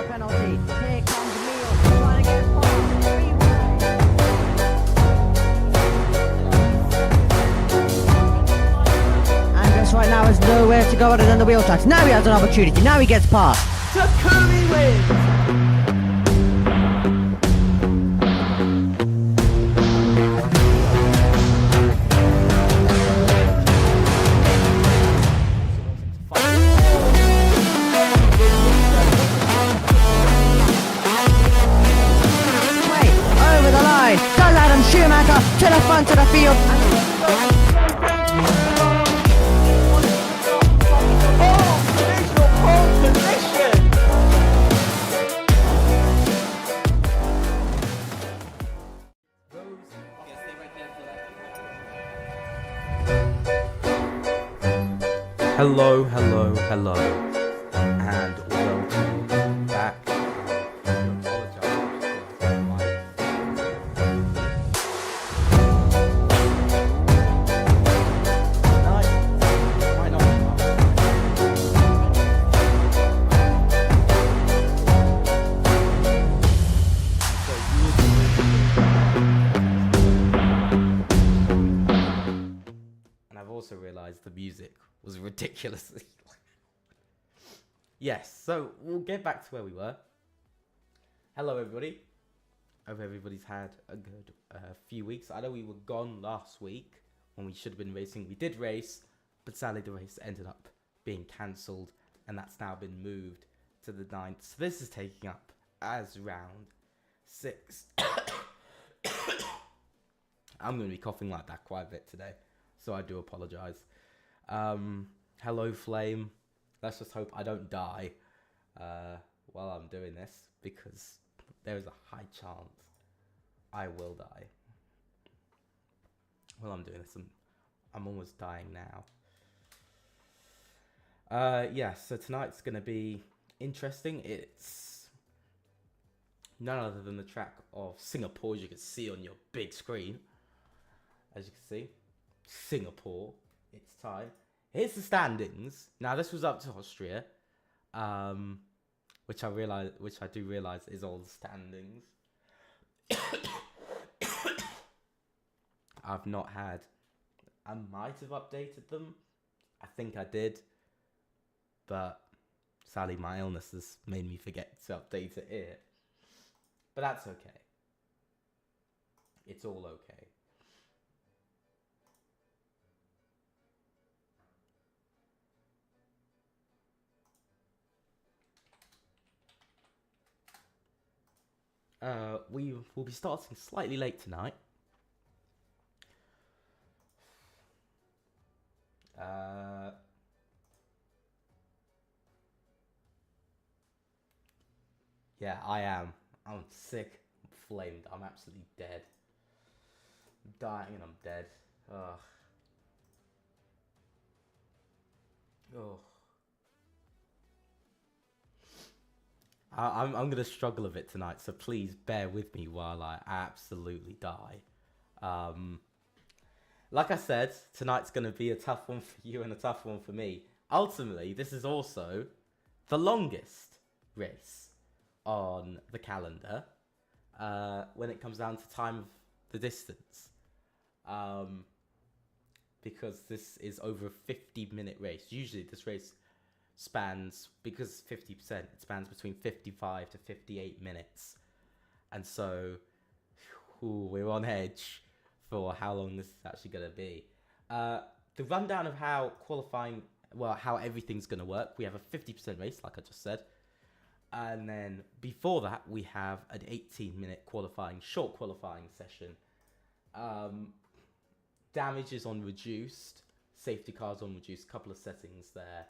penalty. Here comes Neil, trying to get past. And just right now has nowhere to go other than the wheel tracks. Now he has an opportunity. Now he gets past. Takumi wins! Over the line, does Adam Schumacher to the front of the field. Hello, hello, hello, and welcome back. And I've also realised the music was ridiculously yes, so we'll get back to where we were. Hello everybody, hope everybody's had a good few weeks. I know we were gone last week when we should have been racing. We did race, but sadly the race ended up being cancelled, and that's now been moved to the 9th. So this is taking up as round 6. I'm going to be coughing like that quite a bit today, so I do apologise. Hello Flame, let's just hope I don't die while I'm doing this, because there is a high chance I will die while I'm doing this. I'm almost dying now. Yeah, so tonight's going to be interesting. It's none other than the track of Singapore, as you can see on your big screen. As you can see, Singapore, it's time. Here's the standings. Now this was up to Austria, which I do realize is all the standings. I've not had. I might have updated them. I think I did, but sadly my illness has made me forget to update it here. But that's okay. It's all okay. We will be starting slightly late tonight. Yeah, I am. I'm sick. I'm flamed. I'm absolutely dead. I'm dying and I'm dead. Ugh. Oh. I'm going to struggle a bit tonight, so please bear with me while I absolutely die. Like I said, tonight's going to be a tough one for you and a tough one for me. Ultimately, this is also the longest race on the calendar when it comes down to time of the distance. Because this is over a 50-minute race. Usually this race spans, because 50%, it spans between 55 to 58 minutes. And so, we're on edge for how long this is actually going to be. The rundown of how qualifying, well, how everything's going to work. We have a 50% race, like I just said. And then before that, we have an 18-minute qualifying, short qualifying session. Damage is on reduced, safety cars on reduced, a couple of settings there.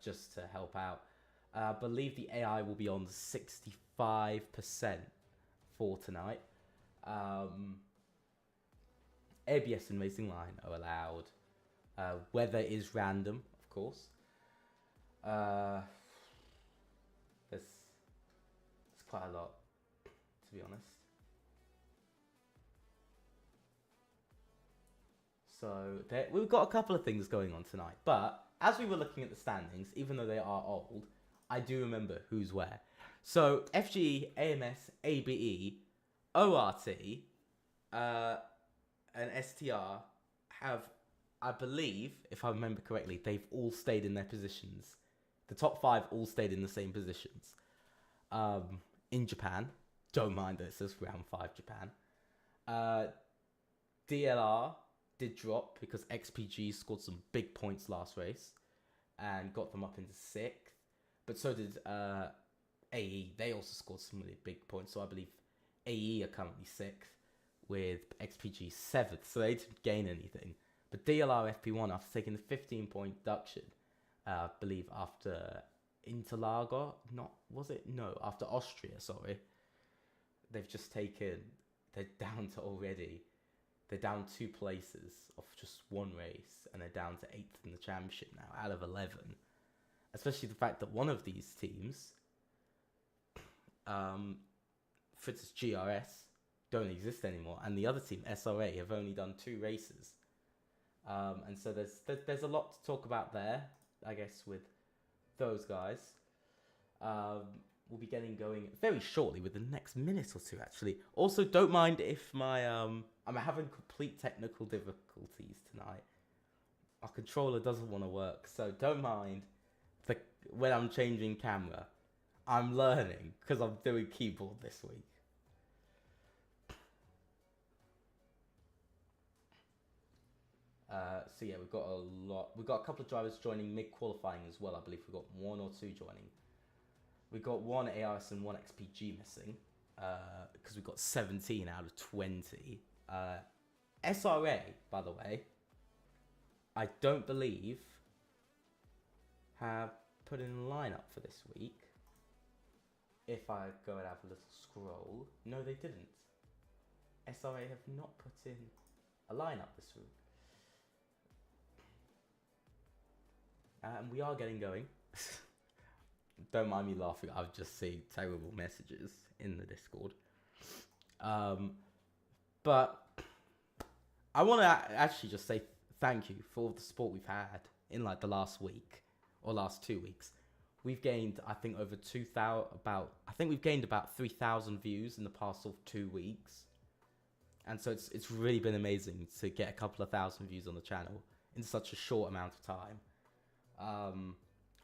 Just to help out. I believe the AI will be on 65% for tonight. ABS and racing line are allowed. Weather is random, of course. There's quite a lot, to be honest. So we've got a couple of things going on tonight, but as we were looking at the standings, even though they are old, I do remember who's where. So FG, AMS, ABE, ORT, and STR have, I believe, if I remember correctly, they've all stayed in their positions. The top 5 all stayed in the same positions. In Japan, don't mind that it says round 5 Japan. DLR did drop because XPG scored some big points last race and got them up into 6th. But so did AE. They also scored some really big points. So I believe AE are currently 6th with XPG 7th. So they didn't gain anything. But DLR FP1, after taking the 15-point deduction, I believe after Interlagos, after Austria, sorry. They've just taken, they're down 2 places off just 1 race, and they're down to 8th in the championship now, out of 11. Especially the fact that one of these teams, for its GRS, don't exist anymore, and the other team, SRA, have only done 2 races. And so there's a lot to talk about there, I guess, with those guys. We'll be getting going very shortly, with the next minute or 2, actually. Also, don't mind if I'm having complete technical difficulties tonight. Our controller doesn't want to work, so don't mind when I'm changing camera. I'm learning, because I'm doing keyboard this week. So yeah, we've got a couple of drivers joining mid-qualifying as well. I believe we've got 1 or 2 joining. We've got 1 ARS and 1 XPG missing, because we've got 17 out of 20. SRA, by the way, I don't believe have put in a lineup for this week. If I go and have a little scroll, no, they didn't. SRA have not put in a lineup this week. And we are getting going. Don't mind me laughing, I've just seen terrible messages in the Discord. But I want to actually just say thank you for all the support we've had in like the last week or last 2 weeks. We've gained, I think, over 2,000, we've gained about 3,000 views in the past sort of 2 weeks. And so it's really been amazing to get a couple of thousand views on the channel in such a short amount of time.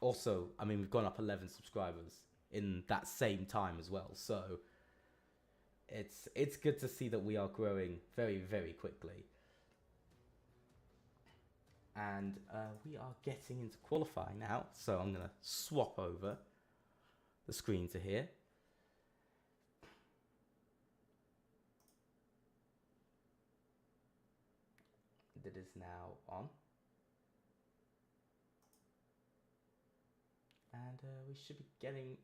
Also, I mean, we've gone up 11 subscribers in that same time as well. So it's good to see that we are growing very, very quickly. And we are getting into qualifying now. So I'm going to swap over the screen to here. That is now on. And we should be getting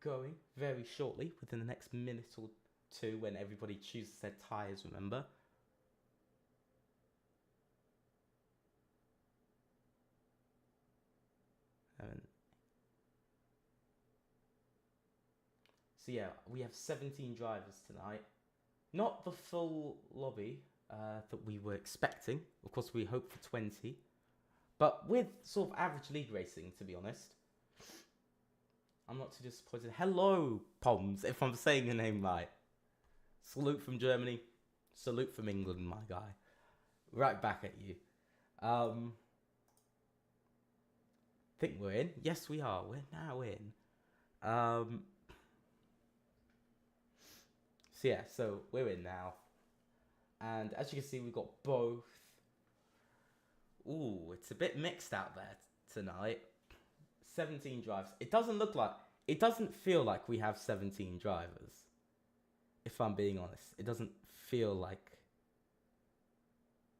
going very shortly, within the next minute or 2, when everybody chooses their tyres, remember. So yeah, we have 17 drivers tonight. Not the full lobby that we were expecting. Of course, we hope for 20. But with sort of average league racing, to be honest, I'm not too disappointed. Hello, Poms, if I'm saying your name right. Salute from Germany. Salute from England, my guy. Right back at you. Think we're in? Yes, we are. We're now in. So yeah, so we're in now. And as you can see, we've got both. Ooh, it's a bit mixed out there tonight. 17 drives. It doesn't feel like we have 17 drivers. If I'm being honest, it doesn't feel like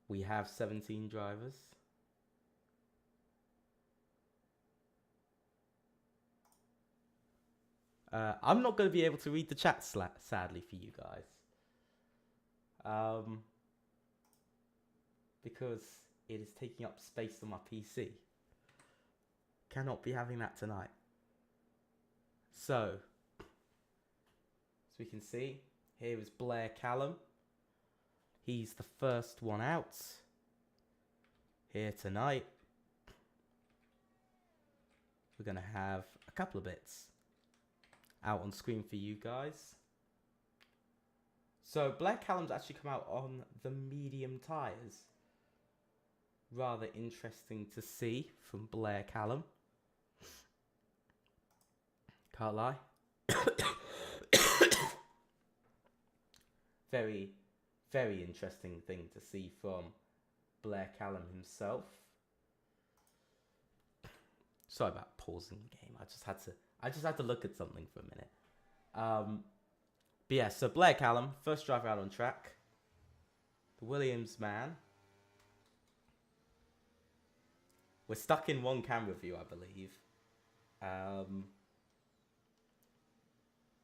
we have 17 drivers. I'm not going to be able to read the chat, sadly, for you guys. Because it is taking up space on my PC. Cannot be having that tonight. So, as we can see, here is Blair Callum. He's the first one out here tonight. we're going to have a couple of bits out on screen for you guys. So Blair Callum's actually come out on the medium tyres. Rather interesting to see from Blair Callum. Can't lie. Very, very interesting thing to see from Blair Callum himself. Sorry about pausing the game. I just had to look at something for a minute. But yeah, so Blair Callum, first driver out on track. The Williams man. We're stuck in one camera view, I believe.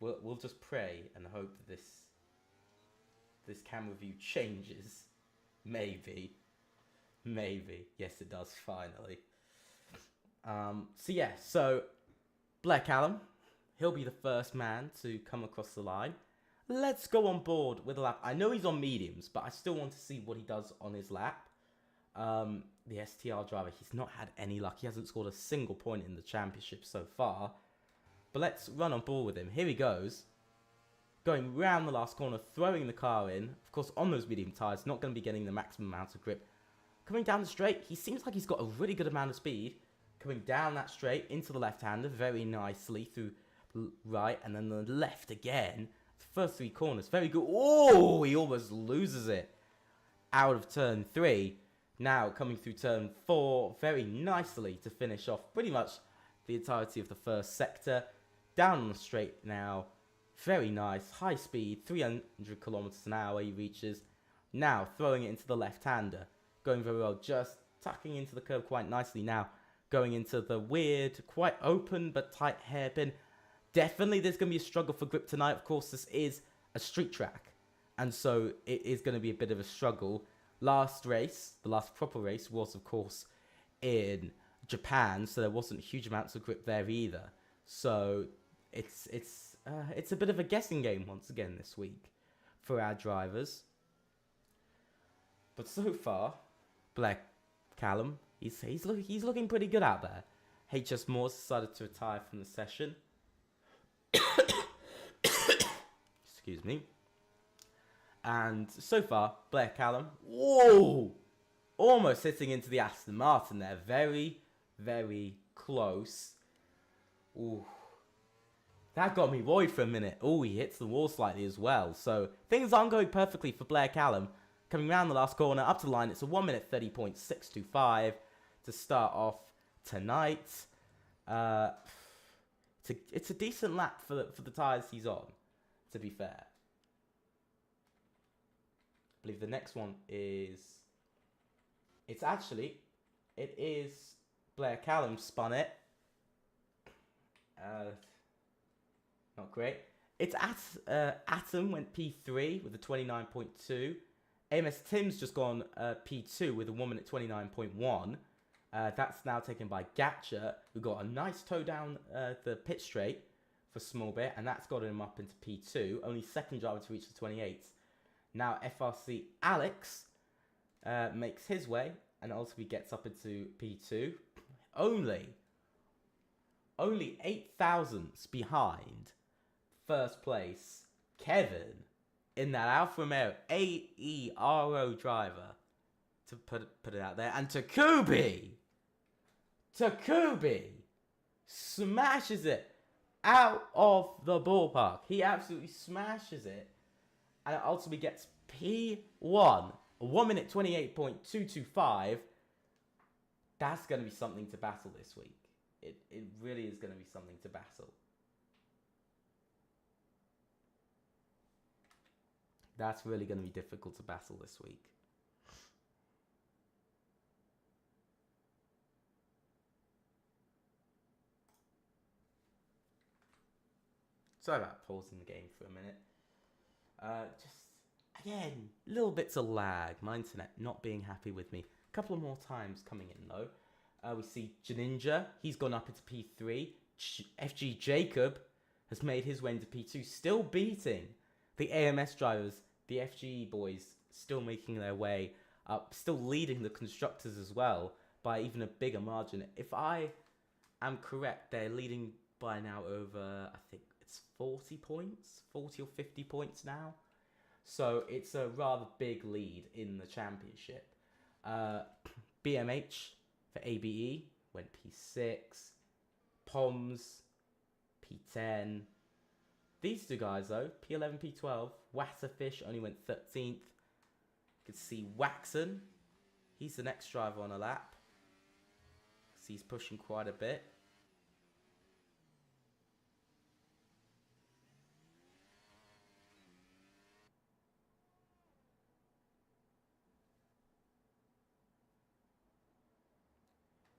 We'll just pray and hope that this camera view changes. Maybe. Yes, it does, finally. So yeah, so Blair Callum, he'll be the first man to come across the line. Let's go on board with a lap. I know he's on mediums, but I still want to see what he does on his lap. The STR driver, he's not had any luck. He hasn't scored a single point in the championship so far. But let's run on board with him. Here he goes. Going round the last corner, throwing the car in. Of course, on those medium tyres, not going to be getting the maximum amount of grip. Coming down the straight, he seems like he's got a really good amount of speed. Coming down that straight into the left-hander very nicely through right and then the left again. The first three corners, very good. Oh, he almost loses it out of turn 3. Now coming through turn 4 very nicely to finish off pretty much the entirety of the first sector. Down on the straight now. Very nice. High speed. 300 kilometers an hour he reaches. Now throwing it into the left-hander. Going very well. Just tucking into the curve quite nicely now. Going into the weird, quite open but tight hairpin. Definitely there's going to be a struggle for grip tonight. Of course, this is a street track. And so it is going to be a bit of a struggle. Last race, the last proper race, was of course in Japan, so there wasn't huge amounts of grip there either. So it's a bit of a guessing game once again this week for our drivers. But so far, Blair Callum, he's looking pretty good out there. HS Morse decided to retire from the session. Excuse me. And so far, Blair Callum, whoa, almost hitting into the Aston Martin there. Very, very close. Ooh, that got me worried for a minute. Oh, he hits the wall slightly as well. So things aren't going perfectly for Blair Callum. Coming around the last corner, up to the line, it's a 1 minute 30.625 to start off tonight. It's a decent lap for the tyres he's on, to be fair. I believe the next one is... It is Blair Callum spun it. Not great. It's Atom went P3 with a 29.2. AMS Tim's just gone P2 with a 1 minute 29.1. That's now taken by Gatcher, who got a nice toe down the pit straight for a small bit, and that's got him up into P2. Only second driver to reach the 28th. Now FRC Alex makes his way and ultimately gets up into P2. Only 8 thousandths behind first place Kevin in that Alfa Romeo AERO driver, to put it out there. And Takubi smashes it out of the ballpark. He absolutely smashes it. And it ultimately gets P1, a 1 minute 28.225. That's going to be something to battle this week. It really is going to be something to battle. That's really going to be difficult to battle this week. Sorry about pausing the game for a minute. Just, again, little bits of lag. My internet not being happy with me. A couple of more times coming in, though. We see Janinja. He's gone up into P3. FG Jacob has made his way into P2. Still beating the AMS drivers. The FG boys still making their way up. Still leading the constructors as well by even a bigger margin. If I am correct, they're leading by now over, I think it's 40 points, 40 or 50 points now. So it's a rather big lead in the championship. BMH for ABE went P6, Poms P10. These two guys though, P11, P12, Wasserfish only went 13th. You can see Waxon, he's the next driver on a lap. So he's pushing quite a bit.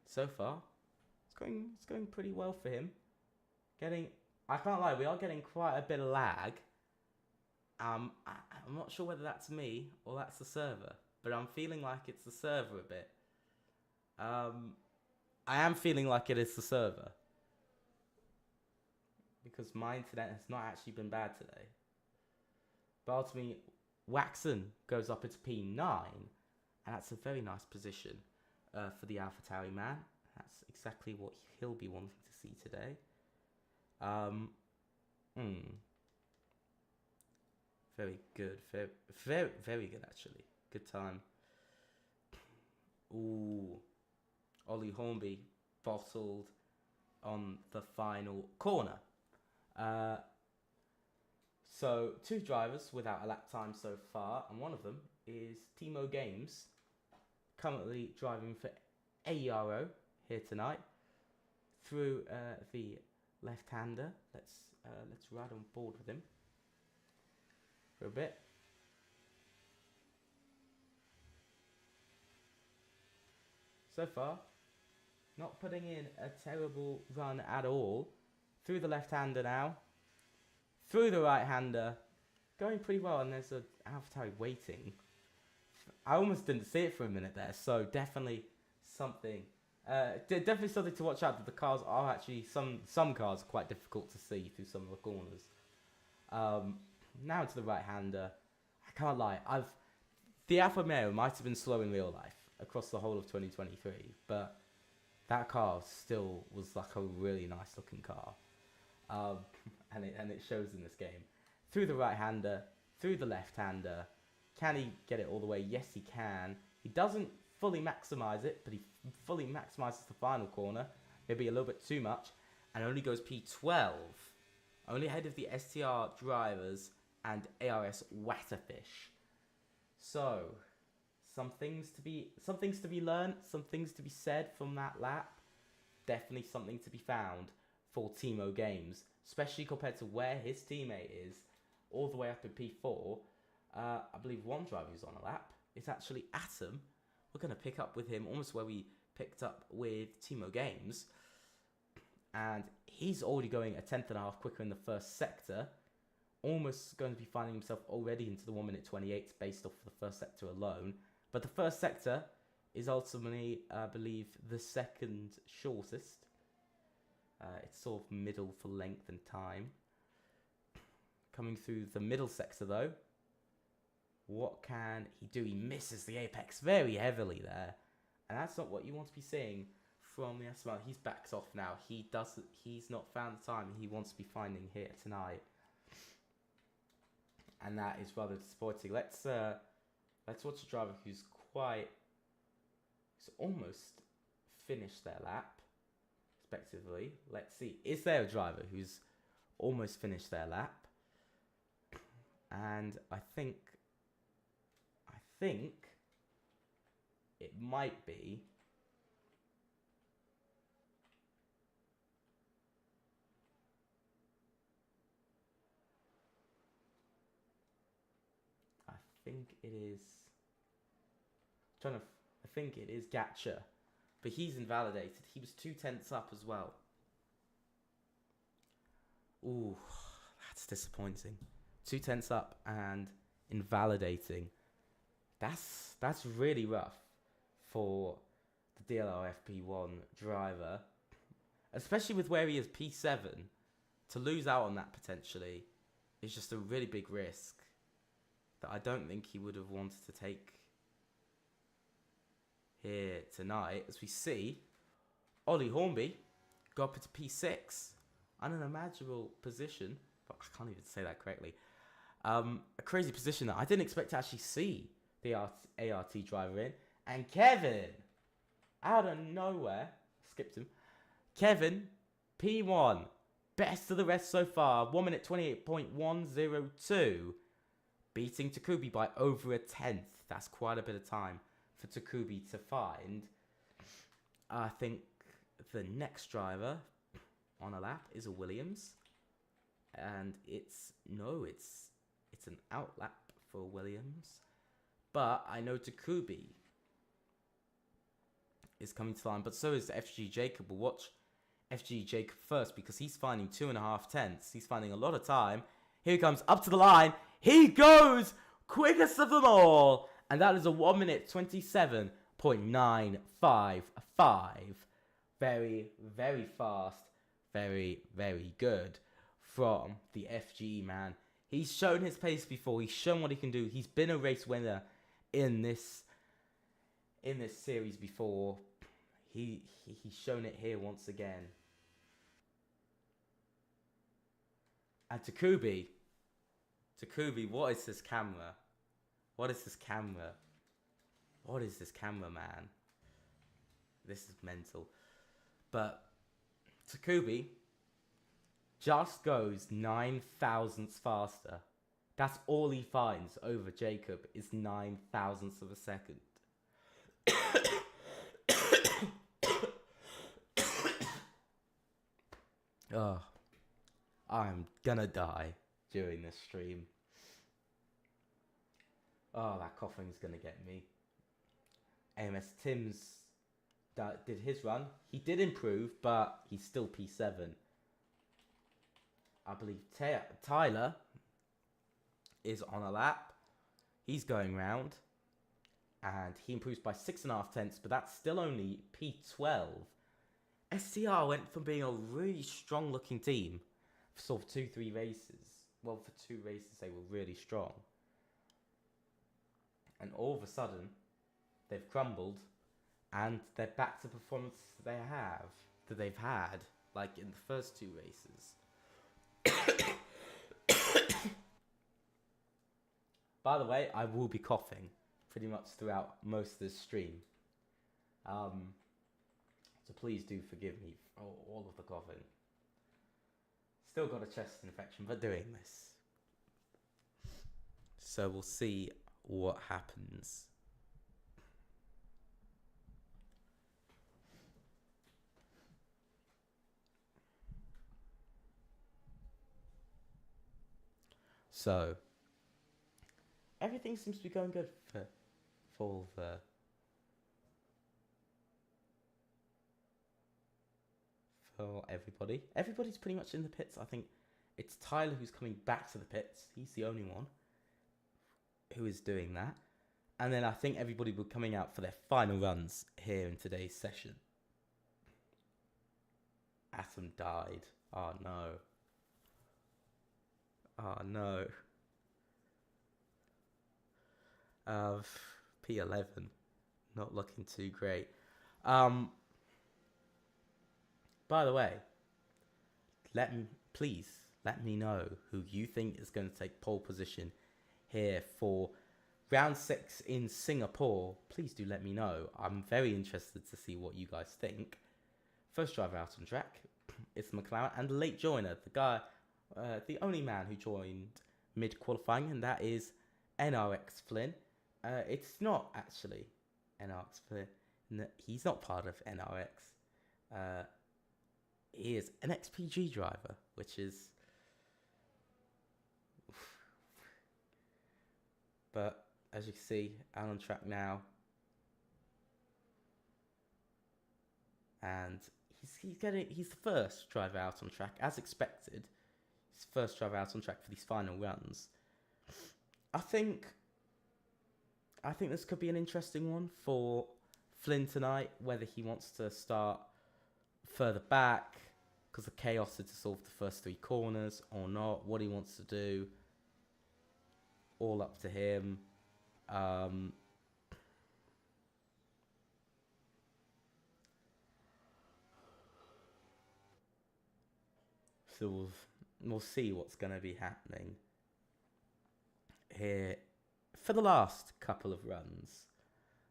So far, it's going pretty well for him. I can't lie, we are getting quite a bit of lag. I'm not sure whether that's me or that's the server, but I'm feeling like it's the server a bit. I am feeling like it is the server because my internet has not actually been bad today. But ultimately, Waxon goes up into P9, and that's a very nice position for the AlphaTauri man. That's exactly what he'll be wanting to see today. Very good. Very good, actually. Good time. Ooh. Ollie Hornby bottled on the final corner. So, two drivers without a lap time so far, and one of them is Timo Games, currently driving for AERO here tonight through the left-hander. Let's ride on board with him for a bit. So far, not putting in a terrible run at all. Through the left-hander now, through the right-hander, going pretty well, and there's an AlphaTauri waiting. I almost didn't see it for a minute there, so definitely something. Definitely something to watch out. That the cars are actually some cars are quite difficult to see through some of the corners. Now to the right-hander. I can't lie. The Alfa Romeo might have been slow in real life across the whole of 2023, but that car still was like a really nice looking car, and it shows in this game. Through the right-hander, through the left-hander. Can he get it all the way? Yes, he can. He doesn't fully maximize it, but he fully maximizes the final corner. Maybe a little bit too much, and only goes P12, only ahead of the STR drivers and ARS Wasserfish. So, some things to be learned, some things to be said from that lap. Definitely something to be found for Timo Games, especially compared to where his teammate is, all the way up in P4. I believe one driver who's on a lap is actually Atom. We're going to pick up with him almost where we picked up with Timo Games. And he's already going a tenth and a half quicker in the first sector. Almost going to be finding himself already into the 1 minute 28 based off the first sector alone. But the first sector is ultimately, I believe, the second shortest. It's sort of middle for length and time. Coming through the middle sector though. What can he do? He misses the apex very heavily there. And that's not what you want to be seeing from the SML. He's backed off now. He's not found the time he wants to be finding here tonight. And that is rather disappointing. Let's watch a driver who's almost finished their lap, respectively. Let's see. Is there a driver who's almost finished their lap? And I think it might be I think it is Gatcha, but he's invalidated. He was 2/10 up as well. Ooh, that's disappointing. 2/10 up and invalidating. That's really rough for the DLRF-P1 driver, especially with where he is P7. To lose out on that potentially is just a really big risk that I don't think he would have wanted to take here tonight. As we see, Ollie Hornby go up into P6, unimaginable position. But I can't even say that correctly. A crazy position that I didn't expect to actually see the ART driver in. And Kevin, out of nowhere, skipped him. Kevin, P1, best of the rest so far, 1 minute 28.102, beating Takubi by over a tenth. That's quite a bit of time for Takubi to find. I think the next driver on a lap is a Williams, and it's an out lap for Williams, but I know Takubi is coming to line, but so is FG Jacob. We'll watch FG Jacob first because he's finding 2.5 tenths. He's finding a lot of time. Here he comes up to the line. He goes quickest of them all, and that is a 1 minute 27.955. Very, very fast. Very, very good from the FG man. He's shown his pace before. He's shown what he can do. He's been a race winner in this series before. He's shown it here once again. And Takubi, what is this camera? What is this camera? What is this camera, man? This is mental. But Takubi just goes 9 thousandths faster. That's all he finds over Jacob is 9 thousandths of a second. Oh, I'm gonna die during this stream. Oh, that coughing's gonna get me. AMS Tim's did his run. He did improve, but he's still P7. I believe Tyler is on a lap. He's going round. And he improves by 6.5 tenths, but that's still only P12. SCR went from being a really strong looking team for sort of 2-3 races. Well, for 2 races they were really strong. And all of a sudden, they've crumbled. And they're back to performance they've had, like in the first 2 races. By the way, I will be coughing pretty much throughout most of this stream. So please do forgive me for all of the coughing. Still got a chest infection, but doing this. So we'll see what happens. So, everything seems to be going good for everybody. Everybody's pretty much in the pits. I think it's Tyler who's coming back to the pits. He's the only one who is doing that. And then I think everybody will be coming out for their final runs here in today's session. Atom died. Oh no. Oh no. P11. Not looking too great. By the way, please let me know who you think is going to take pole position here for round 6 in Singapore. Please do let me know. I'm very interested to see what you guys think. First driver out on track, it's McLaren, and late joiner, the guy, the only man who joined mid-qualifying, and that is NRX Flynn. It's not actually NRX Flynn. No, he's not part of NRX. He is an XPG driver, which is... But, as you can see, out on track now. And he's the first driver out on track, as expected. He's the first driver out on track for these final runs. I think this could be an interesting one for Flynn tonight, whether he wants to start further back because the chaos to solve the first 3 corners or not, what he wants to do, all up to him. So we'll see what's going to be happening here for the last couple of runs.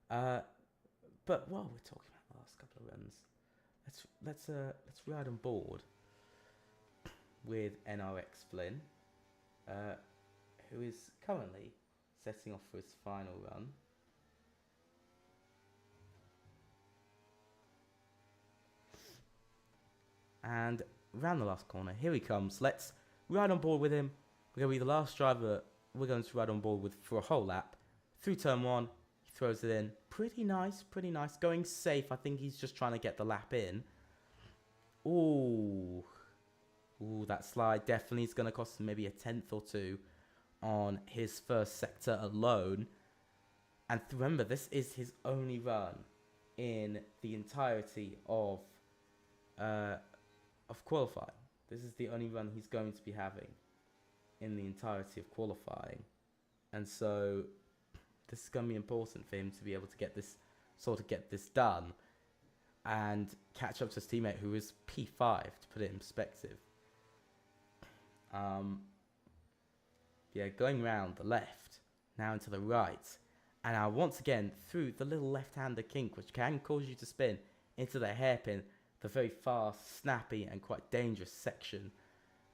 But while we're talking about the last couple of runs, let's ride on board with NRX Flynn, who is currently setting off for his final run. And round the last corner, here he comes. Let's ride on board with him. We're going to be the last driver we're going to ride on board with for a whole lap. Through turn 1, he throws it in. Pretty nice, pretty nice. Going safe. I think he's just trying to get the lap in. Ooh, that slide definitely is going to cost him maybe a tenth or two on his first sector alone. And remember, this is his only run in the entirety of qualifying. This is the only run he's going to be having in the entirety of qualifying. And so this is going to be important for him to be able to get this done and catch up to his teammate, who is P5, to put it in perspective. Going round the left, now into the right. And now once again, through the little left-hander kink, which can cause you to spin into the hairpin, the very fast, snappy, and quite dangerous section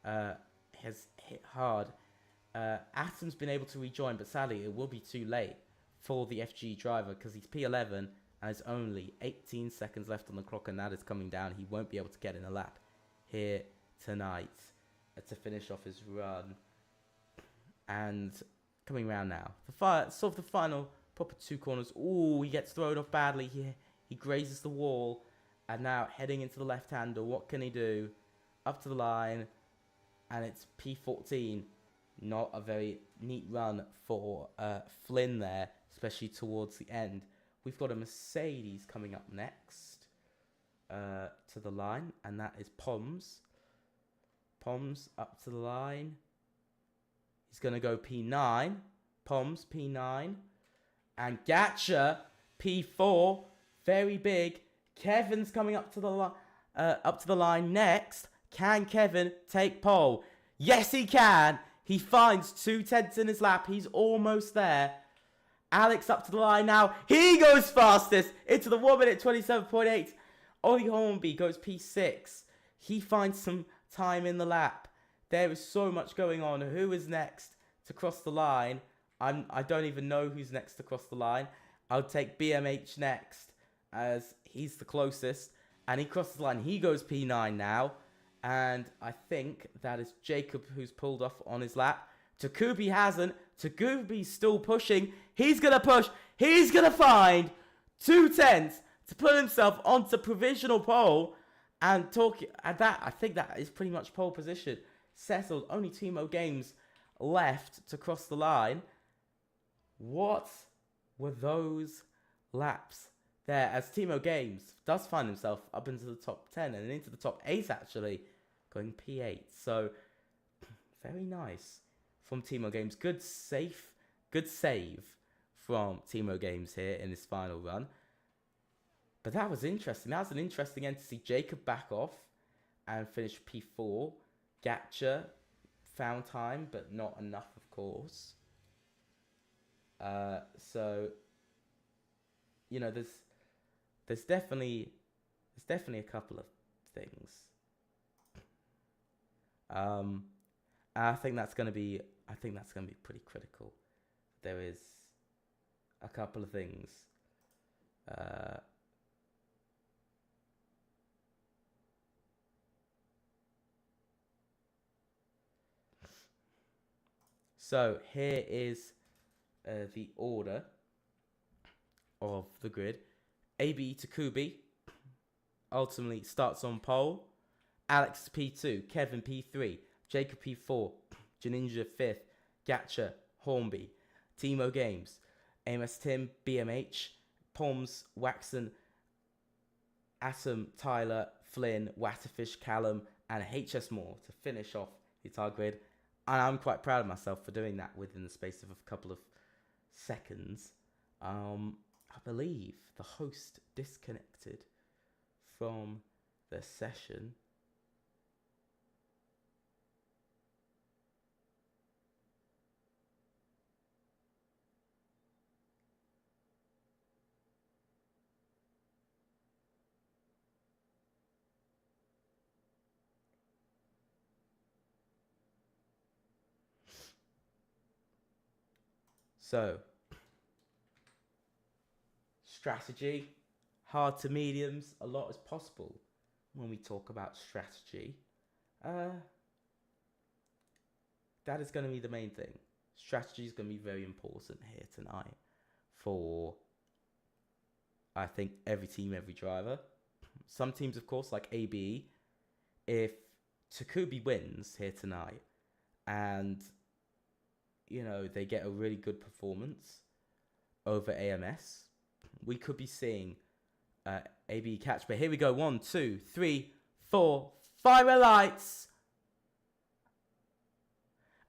has hit hard. Atom's been able to rejoin, but sadly it will be too late for the FG driver because he's P11 and there's only 18 seconds left on the clock, and that is coming down. He won't be able to get in a lap here tonight to finish off his run. And coming round now, the final proper two corners. Ooh, he gets thrown off badly. He grazes the wall. And now heading into the left-hander, what can he do? Up to the line, and it's P14. Not a very neat run for Flynn there, especially towards the end. We've got a Mercedes coming up next to the line, and that is Poms. Poms up to the line. He's going to go P9. Poms, P9. And Gatcha, P4. Very big. Kevin's coming up to the line next. Can Kevin take pole? Yes, he can. He finds 2/10 in his lap. He's almost there. Alex up to the line now. He goes fastest into the 1 minute 27.8. Ollie Hornby goes P6. He finds some time in the lap. There is so much going on. Who is next to cross the line? I don't even know who's next to cross the line. I'll take BMH next, as he's the closest, and he crosses the line. He goes P9 now, and I think that is Jacob who's pulled off on his lap. Takubi hasn't. Takubi's still pushing. He's going to push. He's going to find 2/10 to put himself onto provisional pole, and I think that is pretty much pole position settled. Only Timo Games left to cross the line. What were those laps there, as Timo Games does find himself up into the top 10 and into the top 8 actually, going P8. So very nice from Timo Games. Good save from Timo Games here in his final run. But that was interesting. That was an interesting end to see Jacob back off and finish P4. Gatcha found time, but not enough, of course. So, you know, there's definitely a couple of things. And I think that's going to be pretty critical. There is a couple of things. So here is the order of the grid. AB Takubi ultimately starts on pole. Alex P2, Kevin P3, Jacob P4, Janinja 5th, Gatcha, Hornby, Timo Games, Amos Tim, BMH, Poms, Waxon, Atom, Tyler, Flynn, Watterfish, Callum, and HS Moore to finish off the entire grid. And I'm quite proud of myself for doing that within the space of a couple of seconds. I believe the host disconnected from the session. So, strategy, hard to mediums, a lot is possible when we talk about strategy. That is going to be the main thing. Strategy is going to be very important here tonight for, I think, every team, every driver. Some teams, of course, like AB, if Takubi wins here tonight and, they get a really good performance over AMS, we could be seeing AB catch. But here we go. 1, 2, 3, 4, 5 red lights.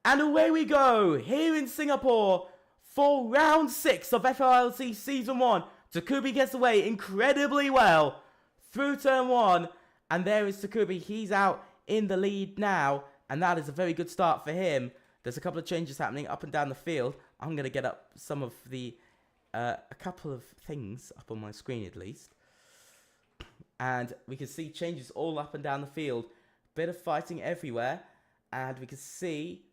And away we go here in Singapore for round 6 of FRLT Season 1. Takubi gets away incredibly well through turn 1. And there is Takubi. He's out in the lead now. And that is a very good start for him. There's a couple of changes happening up and down the field. I'm going to get up some of the... a couple of things up on my screen at least. And we can see changes all up and down the field. Bit of fighting everywhere. And we can see...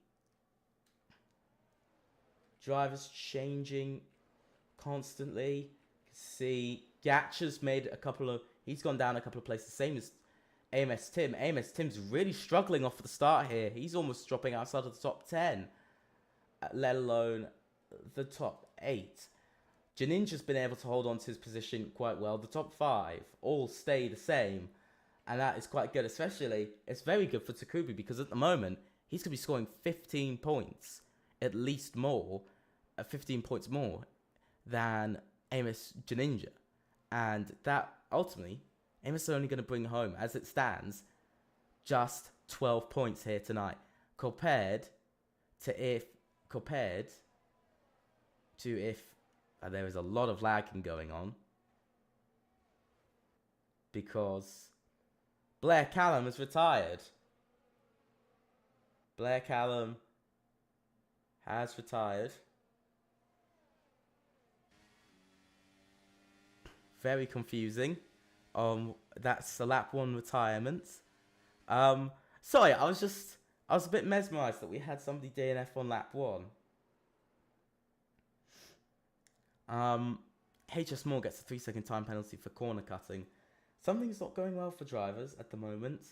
drivers changing constantly. You can see Gatcha's made a couple of... he's gone down a couple of places. Same as AMS Tim. AMS Tim's really struggling off the start here. He's almost dropping outside of the top 10. Let alone the top 8. Janinja's been able to hold on to his position quite well. The top 5 all stay the same. And that is quite good. Especially, it's very good for Takubi because at the moment, he's going to be scoring 15 points. At least more. 15 points more than Amos Janinja. And that, ultimately, Amos is only going to bring home, as it stands, just 12 points here tonight. Compared to if there is a lot of lagging going on. Because Blair Callum has retired. Blair Callum has retired. Very confusing. That's the lap 1 retirement. Sorry, I was a bit mesmerised that we had somebody DNF on lap 1. HS Moore gets a 3-second time penalty for corner cutting. Something's not going well for drivers at the moment.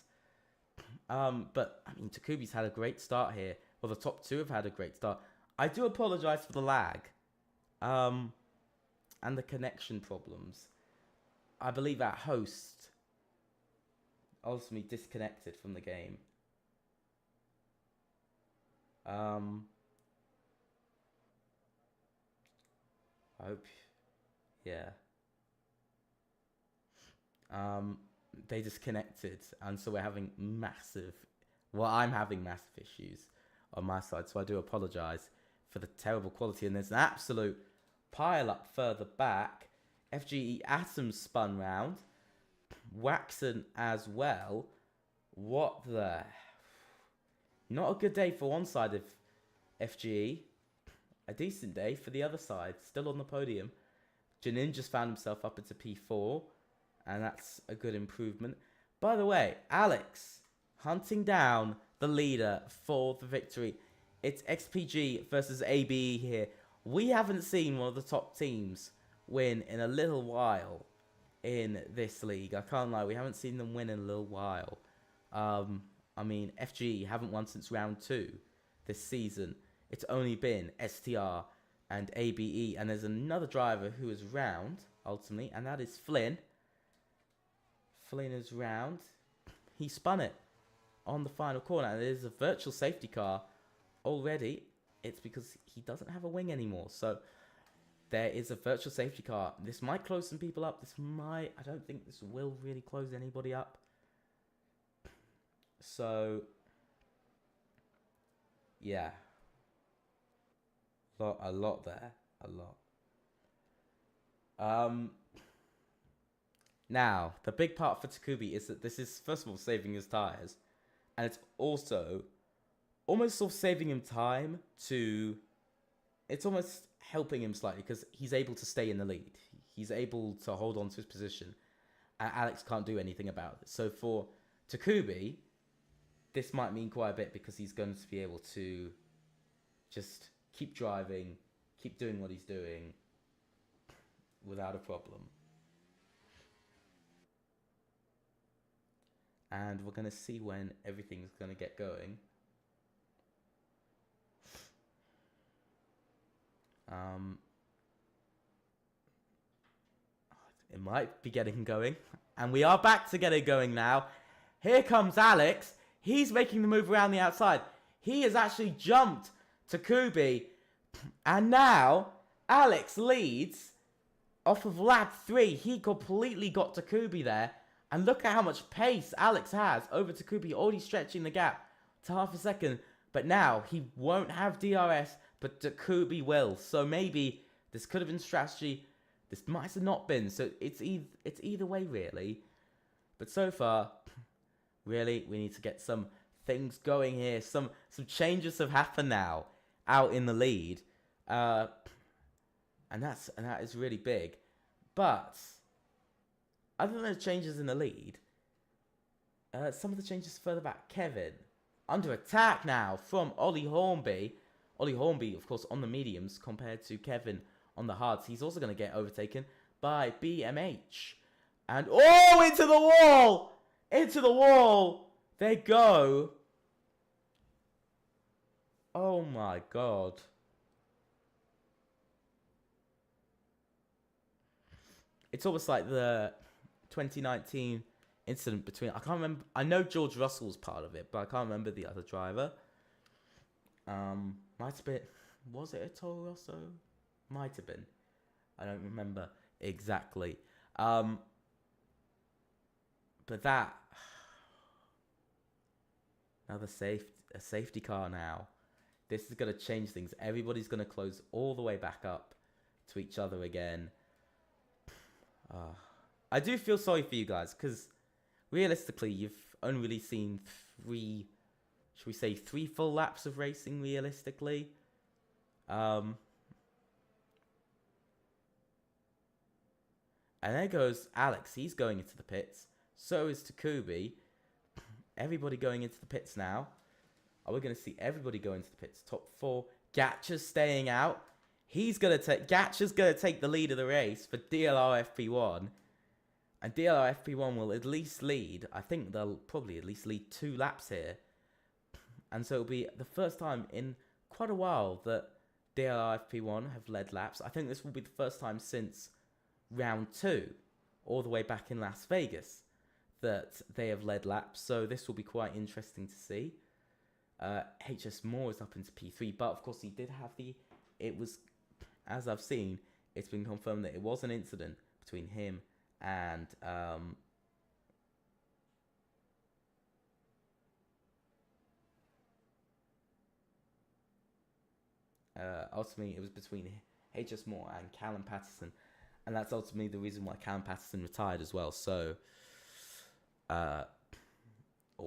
But, I mean, Takubi's had a great start here. Well, the top 2 have had a great start. I do apologise for the lag. And the connection problems. I believe our host ultimately disconnected from the game. I hope, yeah. They disconnected, and so we're having I'm having massive issues on my side, so I do apologise for the terrible quality. And there's an absolute pile up further back. FGE Atom spun round. Waxen as well. What the... Not a good day for one side of FGE. A decent day for the other side. Still on the podium. Janin just found himself up into P4. And that's a good improvement. By the way, Alex hunting down the leader for the victory. It's XPG versus ABE here. We haven't seen one of the top teams win in a little while in this league. I can't lie, we haven't seen them win in a little while. I mean, FGE haven't won since round 2 this season. It's only been STR and ABE, and there's another driver who is round, ultimately, and that is Flynn. Flynn is round. He spun it on the final corner, and there's a virtual safety car already. It's because he doesn't have a wing anymore, so there is a virtual safety car. This might close some people up. I don't think this will really close anybody up. So, yeah. A lot there. A lot. Now, the big part for Takubi is that this is, first of all, saving his tyres. And it's also almost sort of saving him time to... It's almost helping him slightly because he's able to stay in the lead. He's able to hold on to his position. And Alex can't do anything about it. So for Takubi, this might mean quite a bit because he's going to be able to just keep driving, keep doing what he's doing without a problem. And we're going to see when everything's going to get going. It might be getting going. And we are back to getting going now. Here comes Alex. He's making the move around the outside. He has actually jumped to Kubi. And now Alex leads off of lap 3. He completely got to Kubi there. And look at how much pace Alex has over to Kubi, already stretching the gap to half a second. But now he won't have DRS, but Kubi will. So maybe this could have been strategy. This might have not been. So it's either way, really. But so far, really, we need to get some things going here. Some changes have happened now out in the lead. And that is really big. But other than the changes in the lead, some of the changes further back. Kevin, under attack now from Ollie Hornby. Ollie Hornby, of course, on the mediums compared to Kevin on the hards. He's also going to get overtaken by BMH. And, oh, into the wall! Into the wall! They go. Oh, my God. It's almost like the 2019 incident between... I can't remember... I know George Russell's part of it, but I can't remember the other driver. Might have been... Was it a Toro Rosso? Might have been. I don't remember exactly. But that... Another safety car now. This is going to change things. Everybody's going to close all the way back up to each other again. I do feel sorry for you guys, because realistically, you've only really seen 3 full laps of racing, realistically. And there goes Alex. He's going into the pits. So is Takubi. Everybody going into the pits now. Are we going to see everybody go into the pits? Top 4. Gatcha's staying out. Gatcha's going to take the lead of the race for DLR FP1. And DLR FP1 will at least lead. I think they'll probably at least lead 2 laps here. And so it'll be the first time in quite a while that DLR FP1 have led laps. I think this will be the first time since round 2, all the way back in Las Vegas, that they have led laps. So this will be quite interesting to see. HS Moore is up into P3, but of course he did have it was, as I've seen, it's been confirmed that it was an incident between him and ultimately it was between HS Moore and Callum Patterson, and that's ultimately the reason why Callum Patterson retired as well. So or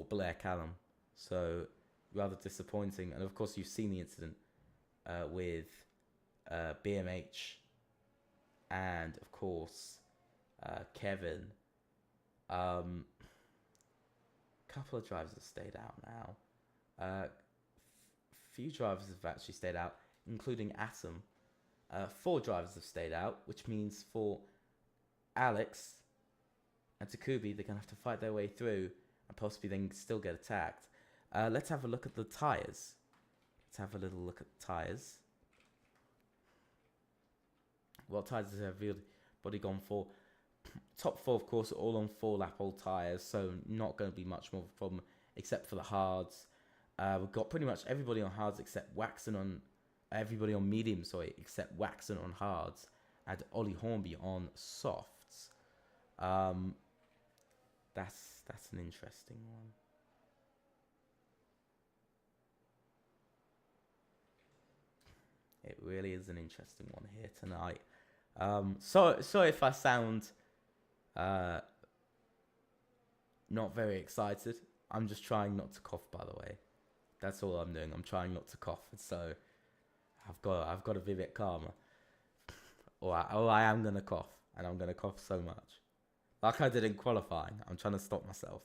Blair Callum. So rather disappointing. And of course you've seen the incident with BMH and of course Kevin. Couple of drivers have stayed out now. Few drivers have actually stayed out, including Atom. 4 drivers have stayed out, which means for Alex and Takubi, they're going to have to fight their way through and possibly then still get attacked. Let's have a look at the tyres. Let's have a little look at the tyres. What tyres has everybody gone for? Top 4, of course, are all on 4-lap old tyres, so not going to be much more of a problem, except for the hards. We've got pretty much everybody on hards except Waxon on... Everybody on medium, sorry, except Waxon on hards, and Ollie Hornby on softs. That's an interesting one. It really is an interesting one here tonight. So if I sound not very excited, I'm just trying not to cough, by the way. That's all I'm doing. I'm trying not to cough. So I've got to be a bit calmer. Or I am going to cough. And I'm going to cough so much. Like I did in qualifying. I'm trying to stop myself.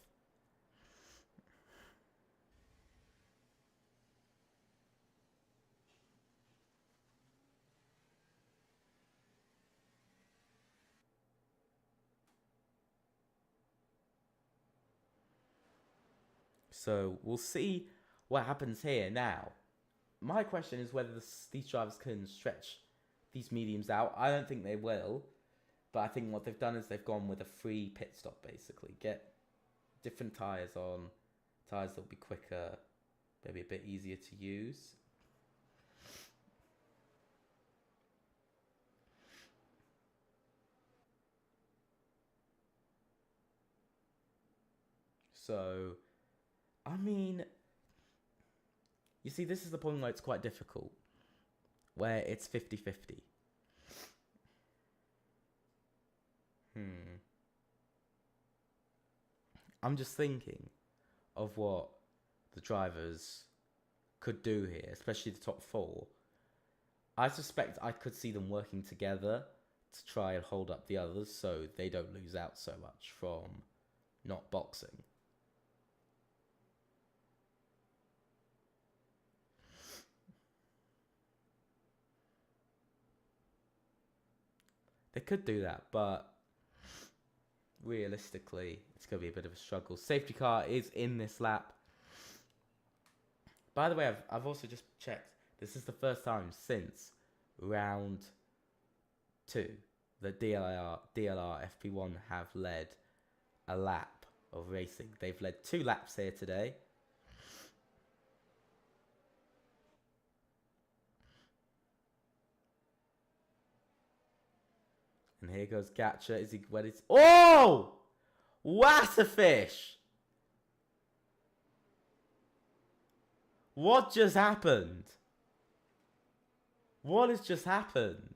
So we'll see what happens here. Now, my question is whether these drivers can stretch these mediums out. I don't think they will. But I think what they've done is they've gone with a free pit stop, basically. Get different tyres on. Tyres that will be quicker, maybe a bit easier to use. So, I mean, you see, this is the point where it's quite difficult. Where it's 50-50. I'm just thinking of what the drivers could do here, especially the top four. I suspect I could see them working together to try and hold up the others so they don't lose out so much from not boxing. They could do that, but realistically, it's going to be a bit of a struggle. Safety car is in this lap. By the way, I've also just checked. This is the first time since round 2 that DLR FP1 have led a lap of racing. They've led 2 laps here today. And here goes Gatcha. Is he ready? Oh! What a fish! What just happened? What has just happened?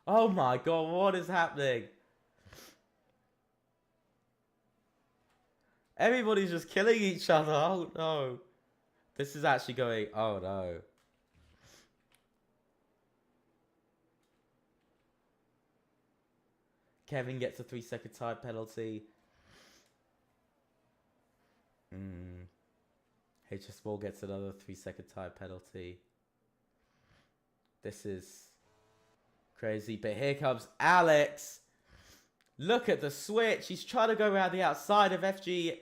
Oh my god, what is happening? Everybody's just killing each other. Oh no. This is actually going... Oh no. Kevin gets a 3-second time penalty. HS Ball gets another 3-second time penalty. This is crazy. But here comes Alex. Look at the switch. He's trying to go around the outside of FG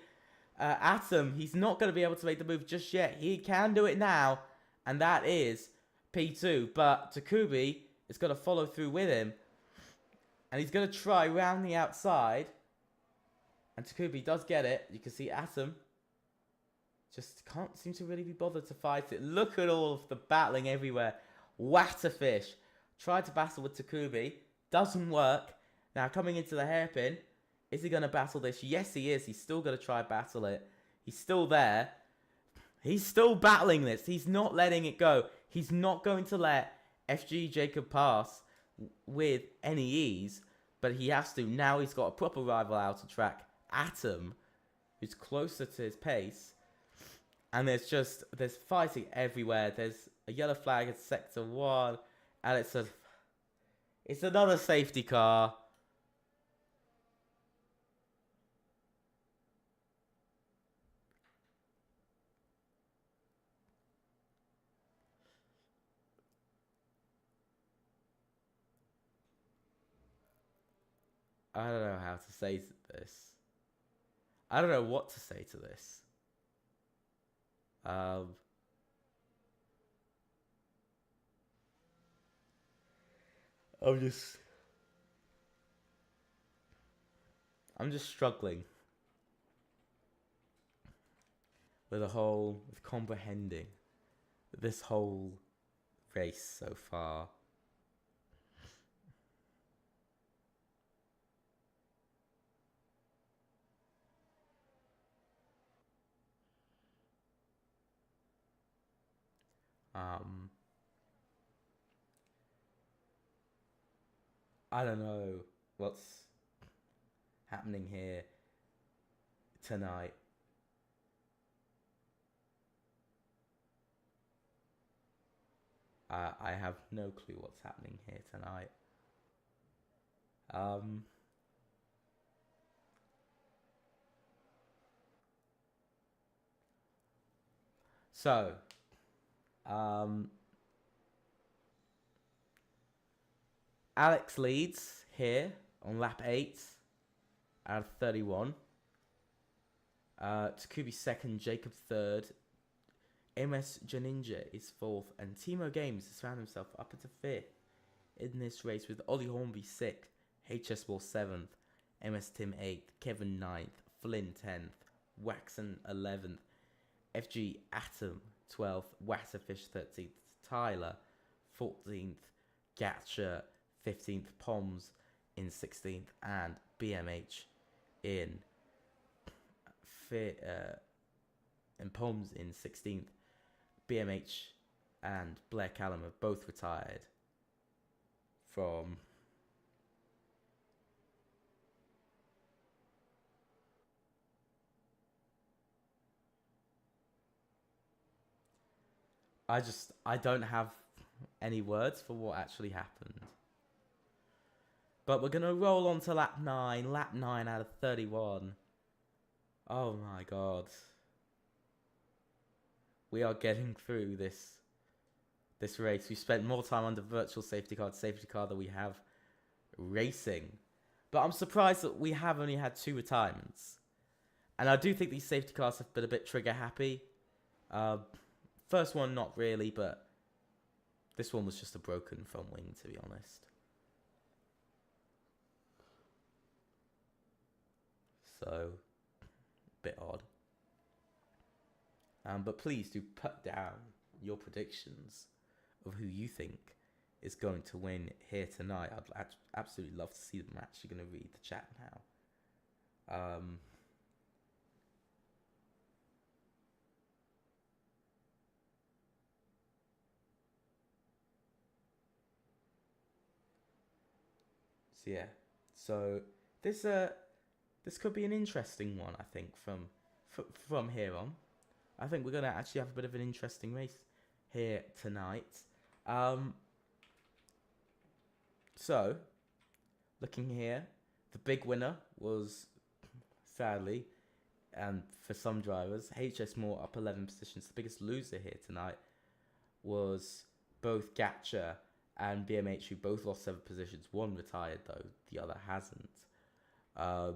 Atom. He's not going to be able to make the move just yet. He can do it now. And that is P2. But Takubi is going to follow through with him. And he's going to try round the outside. And Takubi does get it. You can see Atom just can't seem to really be bothered to fight it. Look at all of the battling everywhere. What a fish. Tried to battle with Takubi. Doesn't work. Now coming into the hairpin. Is he going to battle this? Yes, he is. He's still going to try battle it. He's still there. He's still battling this. He's not letting it go. He's not going to let FG Jacob pass with any ease. But he has to. Now he's got a proper rival out of track. Atom, who's closer to his pace. And there's fighting everywhere. There's a yellow flag at sector 1. And it's another safety car. I don't know how to say this. I don't know what to say to this. I'm just struggling with comprehending this whole race so far. I don't know what's happening here tonight. I have no clue what's happening here tonight. So, Alex leads here on lap 8 out of 31. Takubi second, Jacob third. MS Janinja is fourth, and Timo Games has found himself up into fifth in this race with Ollie Hornby sixth, HS Ball seventh, MS Tim eighth, Kevin ninth, Flynn 10th, Waxon 11th, FG Atom 12th, Wasserfish 13th, Tyler 14th, Gatcher 15th, Poms in 16th, and BMH in Poms in 16th. BMH and Blair Callum have both retired from I don't have any words for what actually happened. But we're going to roll on to lap 9. Lap 9 out of 31. Oh my god. We are getting through this race. We spent more time under virtual safety car than we have racing. But I'm surprised that we have only had 2 retirements. And I do think these safety cars have been a bit trigger happy. First one, not really, but this one was just a broken front wing, to be honest. So, a bit odd. But please do put down your predictions of who you think is going to win here tonight. I'd absolutely love to see them. I'm actually going to read the chat now. So yeah, so this could be an interesting one. I think from here on. I think we're going to actually have a bit of an interesting race here tonight. So, looking here, the big winner was, sadly, and for some drivers, HS Moore up 11 positions. The biggest loser here tonight was both Gatcher and BMH, who both lost 7 positions. One retired, though. The other hasn't. I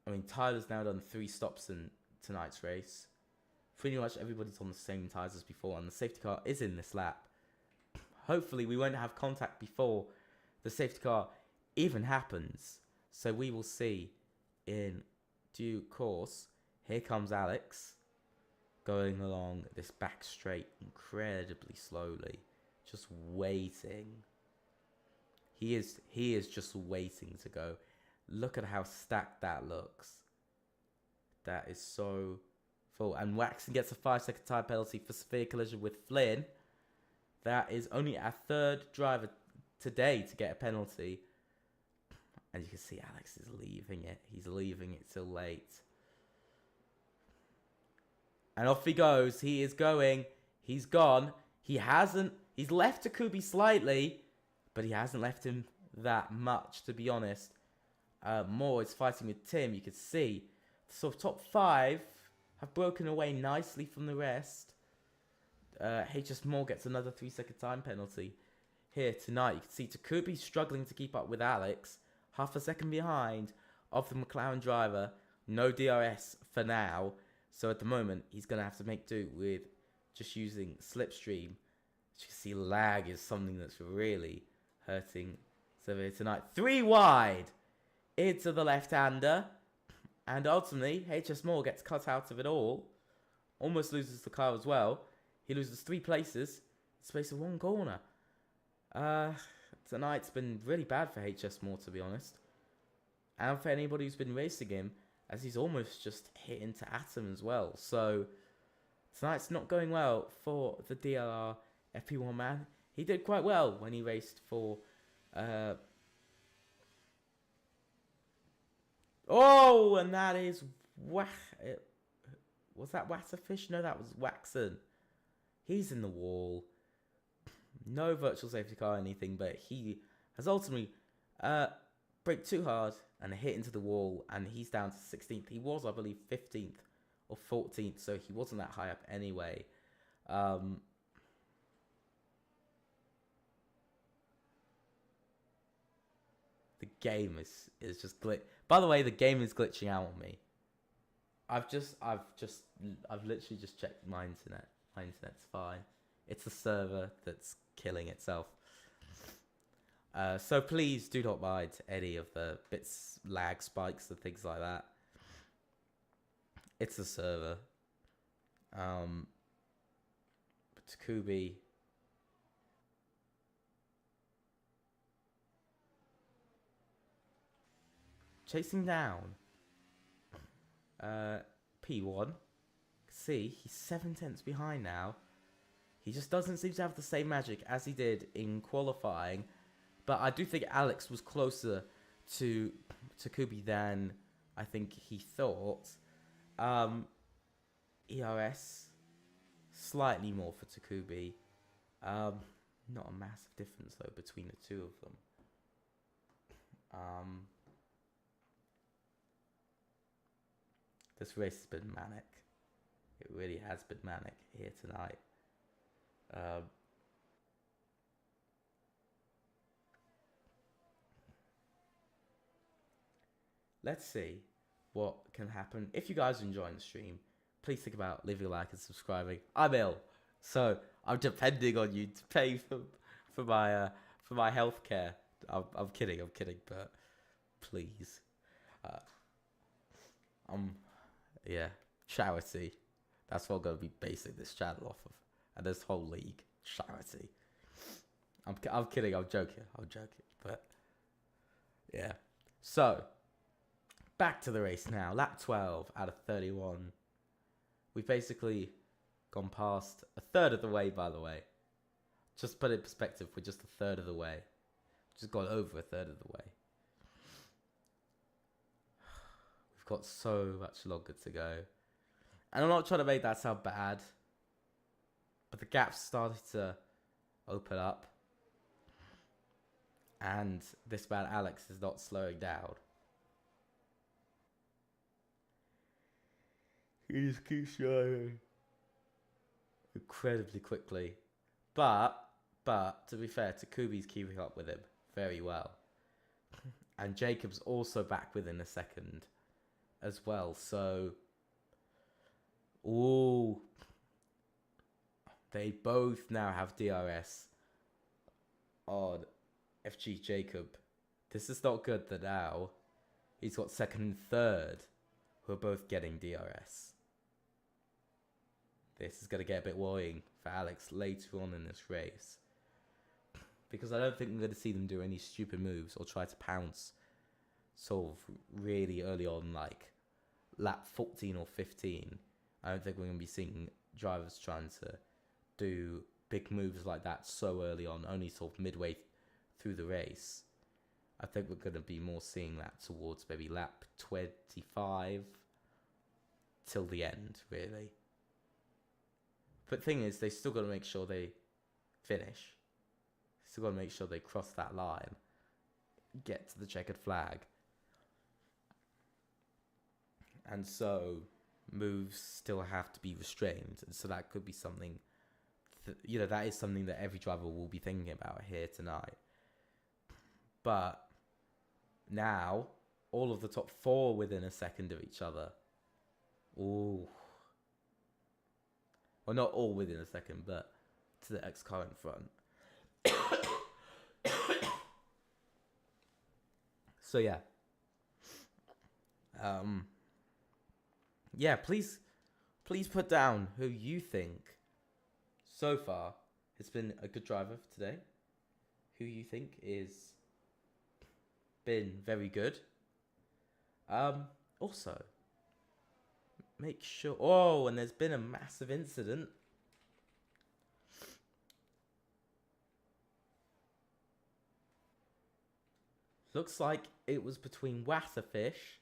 mean, Tyler's now done 3 stops in tonight's race. Pretty much everybody's on the same tyres as before, and the safety car is in this lap. Hopefully we won't have contact before the safety car even happens, so we will see in due course. Here comes Alex going along this back straight incredibly slowly, just waiting. He is just waiting to go. Look at how stacked that looks. That is so full. And Waxon gets a 5-second time penalty for severe collision with Flynn. That is only our 3rd driver today to get a penalty. And you can see Alex is leaving it. He's leaving it till late. And off he goes. He is going. He's gone. He's left Takubi slightly, but he hasn't left him that much, to be honest. Moore is fighting with Tim. You can see the sort of top 5 have broken away nicely from the rest. HS Moore gets another 3-second time penalty here tonight. You can see Takubi struggling to keep up with Alex. Half a second behind of the McLaren driver. No DRS for now. So at the moment, he's going to have to make do with just using slipstream. As you can see, lag is something that's really hurting Survey tonight. 3 wide into the left-hander. And ultimately, HS Moore gets cut out of it all. Almost loses the car as well. He loses 3 places in the space of 1 corner. Tonight's been really bad for HS Moore, to be honest. And for anybody who's been racing him, as he's almost just hit into Atom as well. So, tonight's not going well for the DLR FP1 man. He did quite well when he raced for... Oh, and that is... Was that Wasserfish? No, that was Waxon. He's in the wall. No virtual safety car or anything, but he has ultimately braked too hard and hit into the wall, and he's down to 16th. He was, I believe, 15th or 14th, so he wasn't that high up anyway. game is just glitch. By the way, the game is glitching out on me. I've literally just checked my internet. My internet's fine. It's the server that's killing itself. So please do not mind any of the bits, lag spikes and things like that. It's the server. Takubi. Chasing down. P1. See, he's 7/10 behind now. He just doesn't seem to have the same magic as he did in qualifying. But I do think Alex was closer to Takubi than I think he thought. ERS, slightly more for Takubi. Not a massive difference though between the two of them. This race has been manic. It really has been manic here tonight. Let's see what can happen. If you guys are enjoying the stream, please think about leaving a like and subscribing. I'm ill, so I'm depending on you to pay for my healthcare. I'm kidding, but please, yeah, charity. That's what I'm gonna be basing this channel off of, and this whole league, charity. I'm kidding. I'm joking, but yeah. So back to the race now. Lap 12 out of 31. We've basically gone past a third of the way, by the way. Just put it in perspective, we're just a third of the way. Just gone over a third of the way. We've got so much longer to go. And I'm not trying to make that sound bad, but the gap's started to open up. And this man Alex is not slowing down. He just keeps driving incredibly quickly. But to be fair, Takubi's keeping up with him very well. And Jacob's also back within a second as well. So, ooh, they both now have DRS on FG Jacob. This is not good that now he's got second and third who are both getting DRS. This is going to get a bit worrying for Alex later on in this race. Because I don't think we're going to see them do any stupid moves or try to pounce sort of really early on, like lap 14 or 15. I don't think we're going to be seeing drivers trying to do big moves like that so early on, only sort of midway through the race. I think we're going to be more seeing that towards maybe lap 25 till the end, really. But the thing is, they still got to make sure they finish. Still got to make sure they cross that line, get to the checkered flag. And so moves still have to be restrained. And so that could be something, that is something that every driver will be thinking about here tonight. But now, all of the top four within a second of each other. Ooh. Well, not all within a second, but to the ex-car in front. So, yeah. Yeah, please put down who you think so far has been a good driver for today. Who you think is been very good. Also, make sure... Oh, and there's been a massive incident. Looks like it was between Wasserfish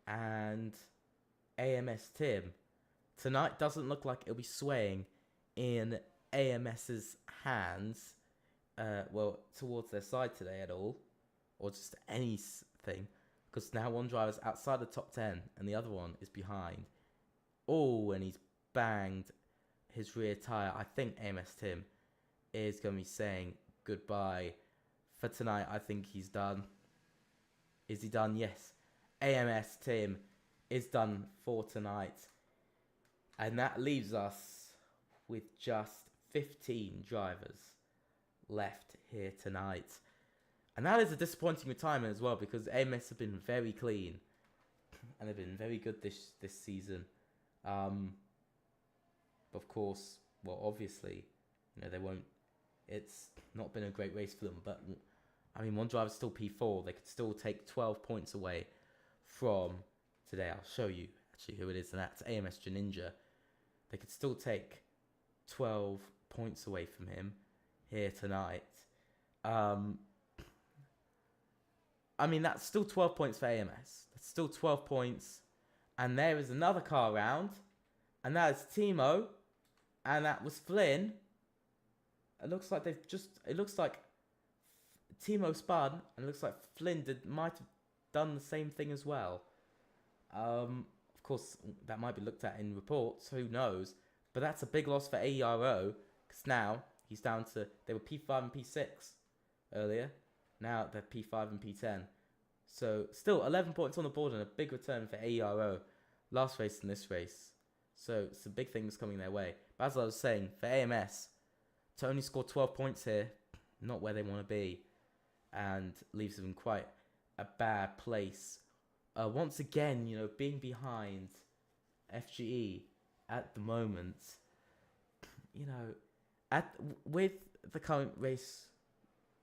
and AMS Tim. Tonight doesn't look like it'll be swaying in AMS's hands. Well, towards their side today at all. Or just anything. Because now one driver's outside the top 10 and the other one is behind. Oh, and he's banged his rear tyre. I think AMS Tim is going to be saying goodbye for tonight. I think he's done. Is he done? Yes. AMS team is done for tonight. And that leaves us with just 15 drivers left here tonight. And that is a disappointing retirement as well, because AMS have been very clean. And they've been very good this season. Of course, well, obviously, they won't. It's not been a great race for them, but I mean, one driver's still P4. They could still take 12 points away from today. I'll show you actually who it is, and that's AMS Ninja. They could still take 12 points away from him here tonight. I mean, that's still 12 points for AMS. That's still 12 points. And there is another car round, and that is Timo, and that was Flynn. It looks like Timo spun, and it looks like Flynn might have done the same thing as well. Of course, that might be looked at in reports, who knows. But that's a big loss for AERO, because now he's down to, they were P5 and P6 earlier. Now they're P5 and P10. So still 11 points on the board and a big return for AERO. Last race in this race. So some big things coming their way. But as I was saying, for AMS, to only score 12 points here, not where they want to be. And leaves them in quite a bad place. Once again, being behind FGE at the moment, with the current race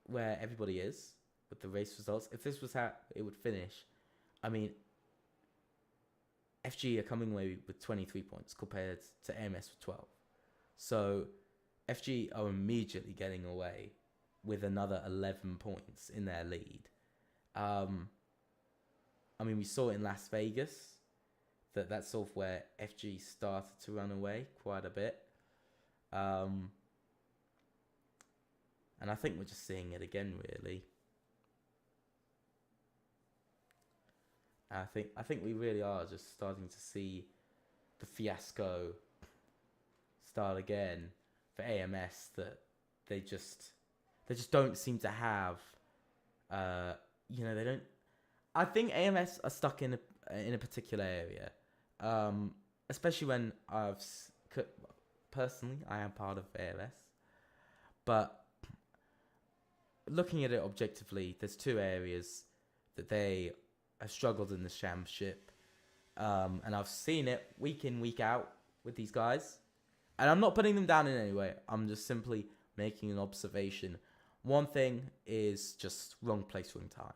where everybody is, with the race results, if this was how it would finish, I mean, FGE are coming away with 23 points compared to AMS with 12. So FGE are immediately getting away with another 11 points in their lead. I mean, we saw in Las Vegas that's sort of where FG started to run away quite a bit. And I think we're just seeing it again, really. I think we really are just starting to see the fiasco start again for AMS, that they just don't seem to have. They don't. I think AMS are stuck in a particular area, especially when personally I am part of AMS, but looking at it objectively, there's two areas that they have struggled in this championship, and I've seen it week in, week out with these guys, and I'm not putting them down in any way. I'm just simply making an observation. One thing is just wrong place, wrong time.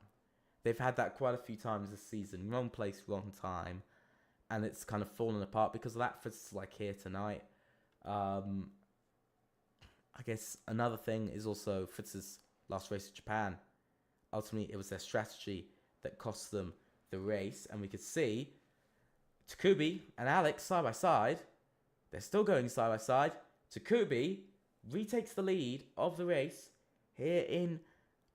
They've had that quite a few times this season. Wrong place, wrong time. And it's kind of fallen apart because of that, for like here tonight. I guess another thing is also Fritz's last race in Japan. Ultimately, it was their strategy that cost them the race. And we could see Takubi and Alex side by side. They're still going side by side. Takubi retakes the lead of the race here in...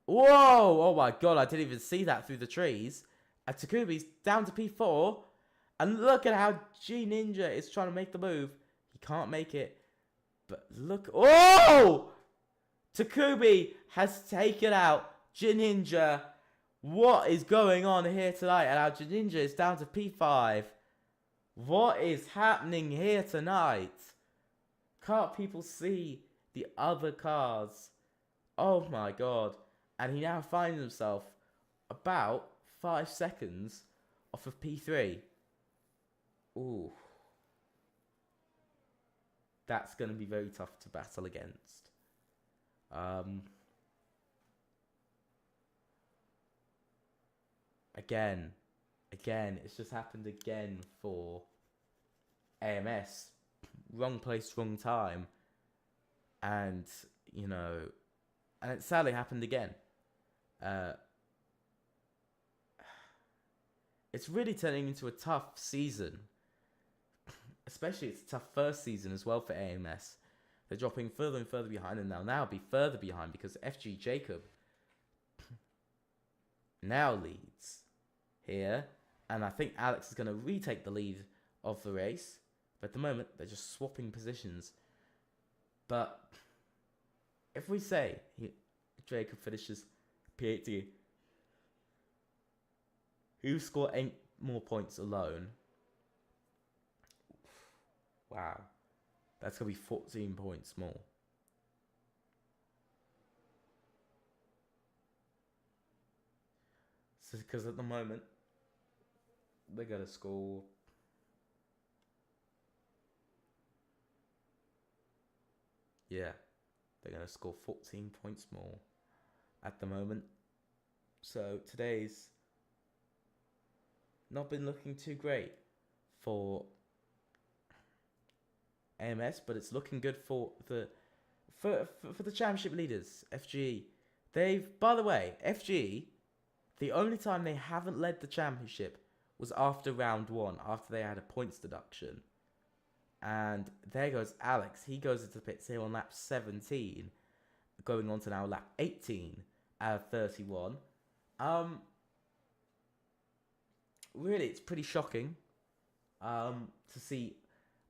Whoa! Oh my god, I didn't even see that through the trees. And Takubi's down to P4. And look at how G Ninja is trying to make the move. He can't make it. But look... Oh! Takubi has taken out G Ninja. What is going on here tonight? And our G Ninja is down to P5. What is happening here tonight? Can't people see the other cars? Oh my god. And he now finds himself about 5 seconds off of P3. Ooh. That's going to be very tough to battle against. Again, it's just happened again for AMS. Wrong place, wrong time. And, and it sadly happened again. It's really turning into a tough season. Especially it's a tough first season as well for AMS. They're dropping further and further behind, and they'll now be further behind because FG Jacob now leads here. And I think Alex is going to retake the lead of the race. But at the moment, they're just swapping positions. But if we say Jacob finishes P18, who scored 8 more points alone. Wow. That's going to be 14 points more. So, because at the moment, they're going to score... Yeah. They're going to score 14 points more at the moment. So, today's not been looking too great for AMS, but it's looking good for the championship leaders, FGE. By the way, FGE, the only time they haven't led the championship was after round 1, after they had a points deduction. And there goes Alex. He goes into the pits here on lap 17, going on to now lap 18 out of 31. Really, it's pretty shocking to see.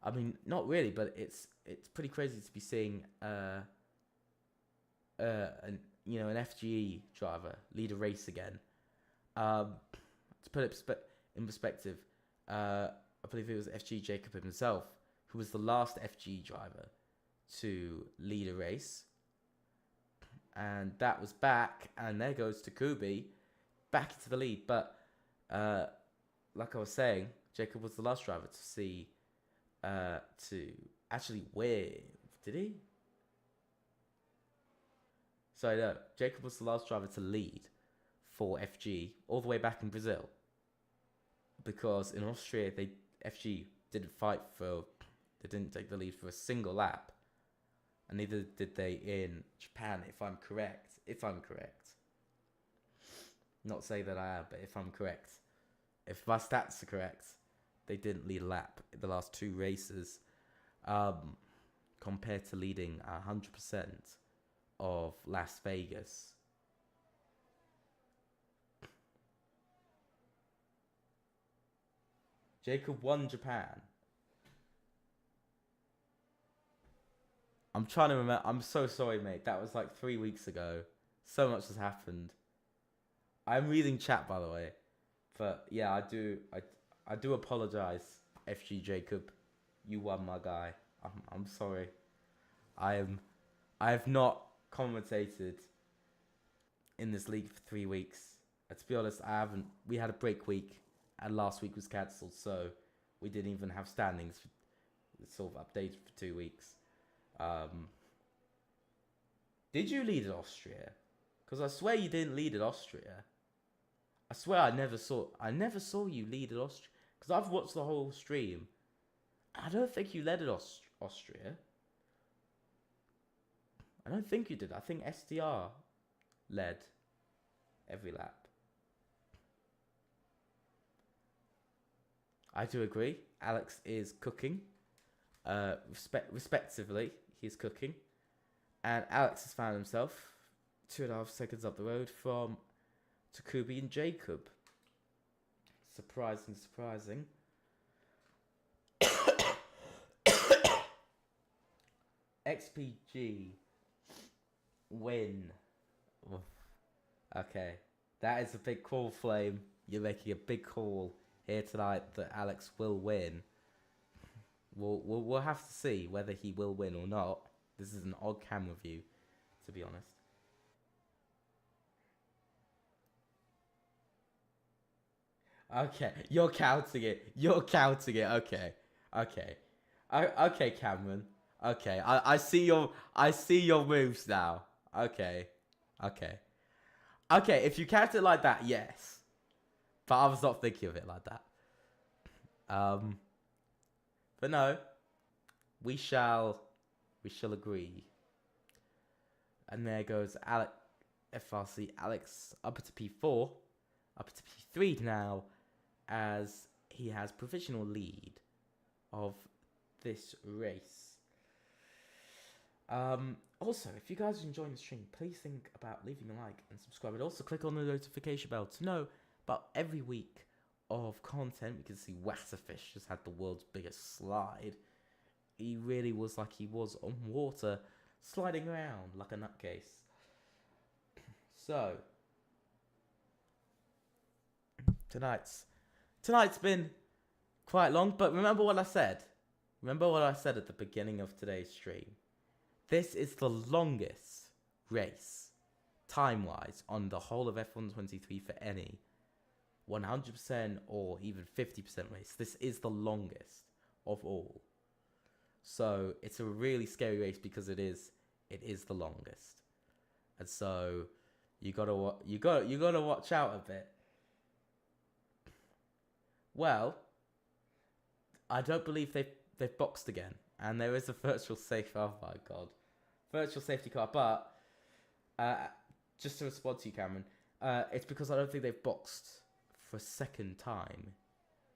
I mean, not really, but it's pretty crazy to be seeing an FGE driver lead a race again. To put it in perspective, I believe it was FG Jacob himself who was the last FG driver to lead a race, and that was back. And there goes Takubi back into the lead. But like I was saying, Jacob was the last driver to see to actually win. Did he? So no, Jacob was the last driver to lead for FG all the way back in Brazil, because in Austria FG didn't they didn't take the lead for a single lap, and neither did they in Japan, if I'm correct. Not say that I am, but if I'm correct, if my stats are correct, they didn't lead a lap in the last 2 races, compared to leading 100% of Las Vegas. Jacob won Japan. I'm trying to remember. I'm so sorry, mate. That was like 3 weeks ago. So much has happened. I'm reading chat, by the way. But yeah, I do apologize, FG Jacob. You won, my guy. I'm sorry. I have not commentated in this league for 3 weeks. To be honest, I haven't. We had a break week, and last week was cancelled, so we didn't even have standings sort of updated for 2 weeks. Did you lead at Austria? Because I swear you didn't lead at Austria. I swear I never saw you lead at Austria. Because I've watched the whole stream. I don't think you led at Austria. I don't think you did. I think SDR led every lap. I do agree. Alex is cooking. Respectively, he's cooking. And Alex has found himself 2.5 seconds up the road from Takubi and Jacob. Surprising. XPG win. Oof. Okay, that is a big call, Flame. You're making a big call here tonight that Alex will win. We'll have to see whether he will win or not. This is an odd camera view, to be honest. Okay, you're counting it. Okay. Okay, Cameron. Okay, I see your moves now. Okay. If you count it like that, yes. But I was not thinking of it like that. But no, we shall agree. And there goes FRC Alex up to P4, up to P3 now, as he has provisional lead of this race. Also, if you guys are enjoying the stream, please think about leaving a like and subscribe. And also click on the notification bell to know about every week of content. We can see Wasserfish just had the world's biggest slide. He really was like he was on water, sliding around like a nutcase. So, tonight's been quite long, but remember what I said. Remember what I said at the beginning of today's stream. This is the longest race, time-wise, on the whole of F123 for any 100% or even 50% race. This is the longest of all. So it's a really scary race because it is the longest. And so you gotta watch out a bit. Well, I don't believe they've boxed again, and there is a virtual safety. Oh my god, virtual safety car. But just to respond to you, Cameron, it's because I don't think they've boxed for a second time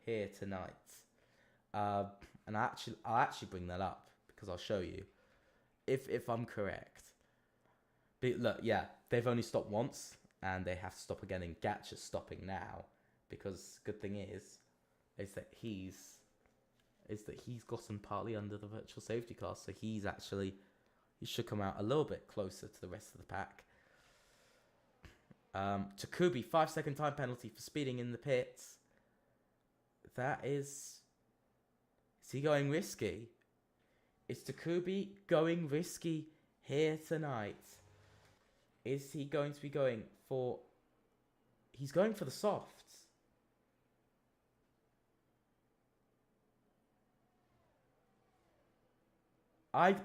here tonight. And I'll actually bring that up because I'll show you if I'm correct. But look, yeah, they've only stopped once, and they have to stop again. And Gatcha's stopping now because good thing is that he's gotten partly under the virtual safety car, so he should come out a little bit closer to the rest of the pack. Takubi, 5-second time penalty for speeding in the pits. That is he going risky? Is Takubi going risky here tonight? Is he going to be going for... He's going for the softs. I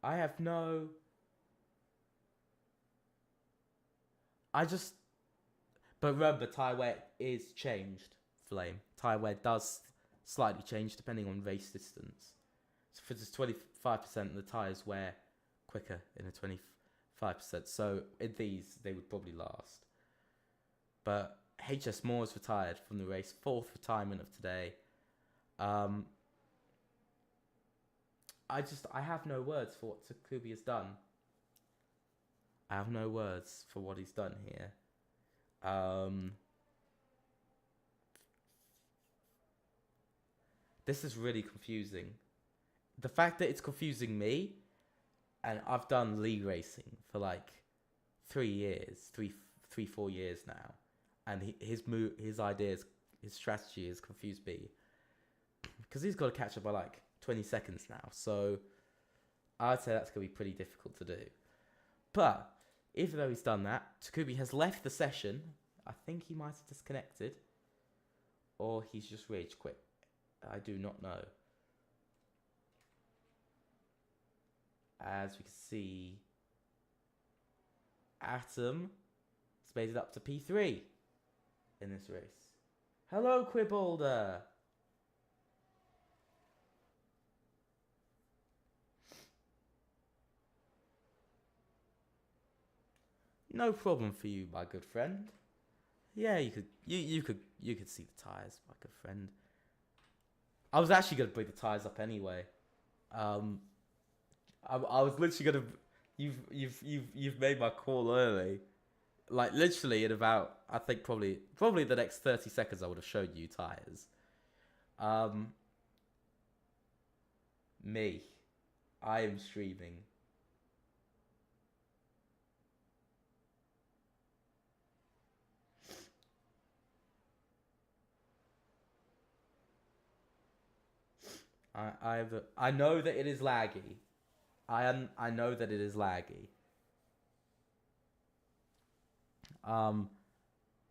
have no... But remember, tyre wear is changed, Flame. Tyre wear does slightly change depending on race distance. So if it's 25%, the tyres wear quicker in a 25%. So in these, they would probably last. But HS Moore is retired from the race. 4th retirement of today. I have no words for what Takubi has done. I have no words for what he's done here. This is really confusing. The fact that it's confusing me, and I've done league racing for like 4 years now, and his ideas, his strategy has confused me because he's got to catch up by like 20 seconds now. So I'd say that's going to be pretty difficult to do. But even though he's done that, Takubi has left the session. I think he might have disconnected, or he's just rage quit. I do not know. As we can see, Atom has made it up to P3 in this race. Hello, Quibbolder. No problem for you, my good friend. Yeah, you could see the tires, my good friend. I was actually gonna bring the tires up anyway. I was literally gonna. You've made my call early. Like literally in about, I think probably the next 30 seconds I would have showed you tires. Me, I am streaming. I know that it is laggy. I know that it is laggy.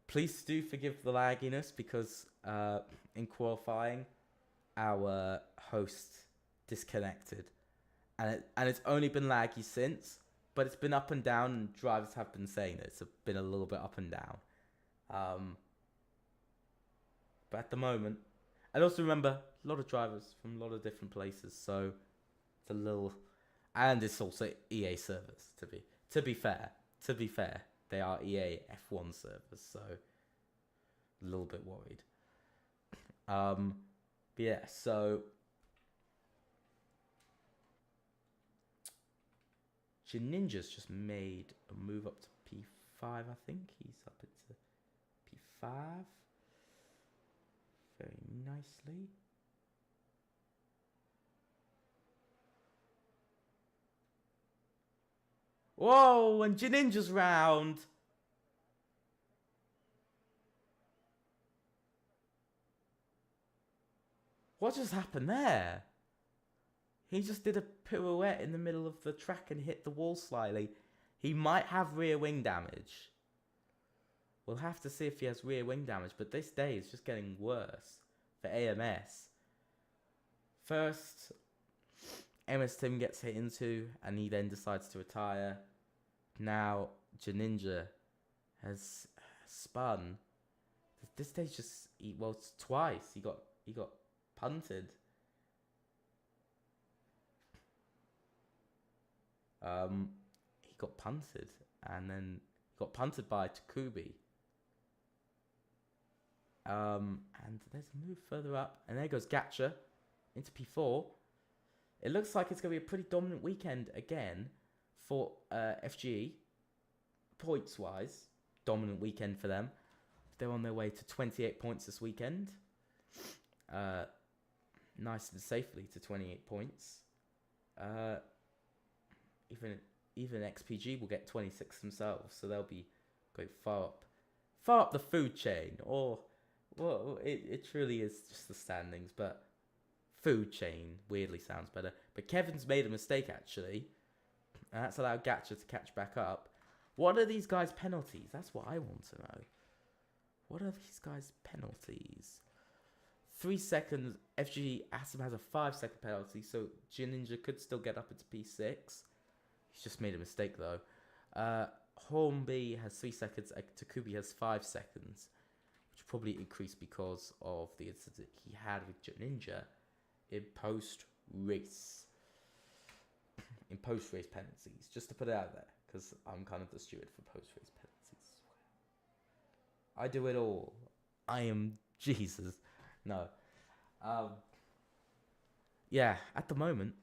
Please do forgive the lagginess because in qualifying, our host disconnected, and it's only been laggy since, but it's been up and down, and drivers have been saying that it's been a little bit up and down. But at the moment, and also remember, a lot of drivers from a lot of different places, so it's a little, and it's also EA servers. To be fair, they are EA F1 servers, so a little bit worried. But yeah, so Ninja's just made a move up to P5. I think he's up into P5 very nicely. Whoa, and Janinja's round. What just happened there? He just did a pirouette in the middle of the track and hit the wall slightly. He might have rear wing damage. We'll have to see if he has rear wing damage, but this day is just getting worse for AMS. First, MS Tim gets hit into, and he then decides to retire. Now, Janinja has spun. This day's just, well, it's twice. He got punted. He got punted, and then he got punted by Takubi. And there's a move further up, and there goes Gacha into P4. It looks like it's going to be a pretty dominant weekend again for FGE. Points-wise, dominant weekend for them. They're on their way to 28 points this weekend. Nice and safely to 28 points. Even XPG will get 26 themselves, so they'll be going far up the food chain. Or, well, it truly is just the standings, but food chain weirdly sounds better. But Kevin's made a mistake, actually, and that's allowed Gacha to catch back up. What are these guys' penalties? That's what I want to know. What are these guys' penalties? 3 seconds. FG Asim has a 5-second penalty, so Ninja could still get up into P6. He's just made a mistake, though. Hornby has 3 seconds. Takubi has 5 seconds, which probably increased because of the incident he had with Ninja in post-race. In post-race penalties, just to put it out there, because I'm kind of the steward for post-race penalties. I do it all. I am Jesus. No. Yeah, at the moment,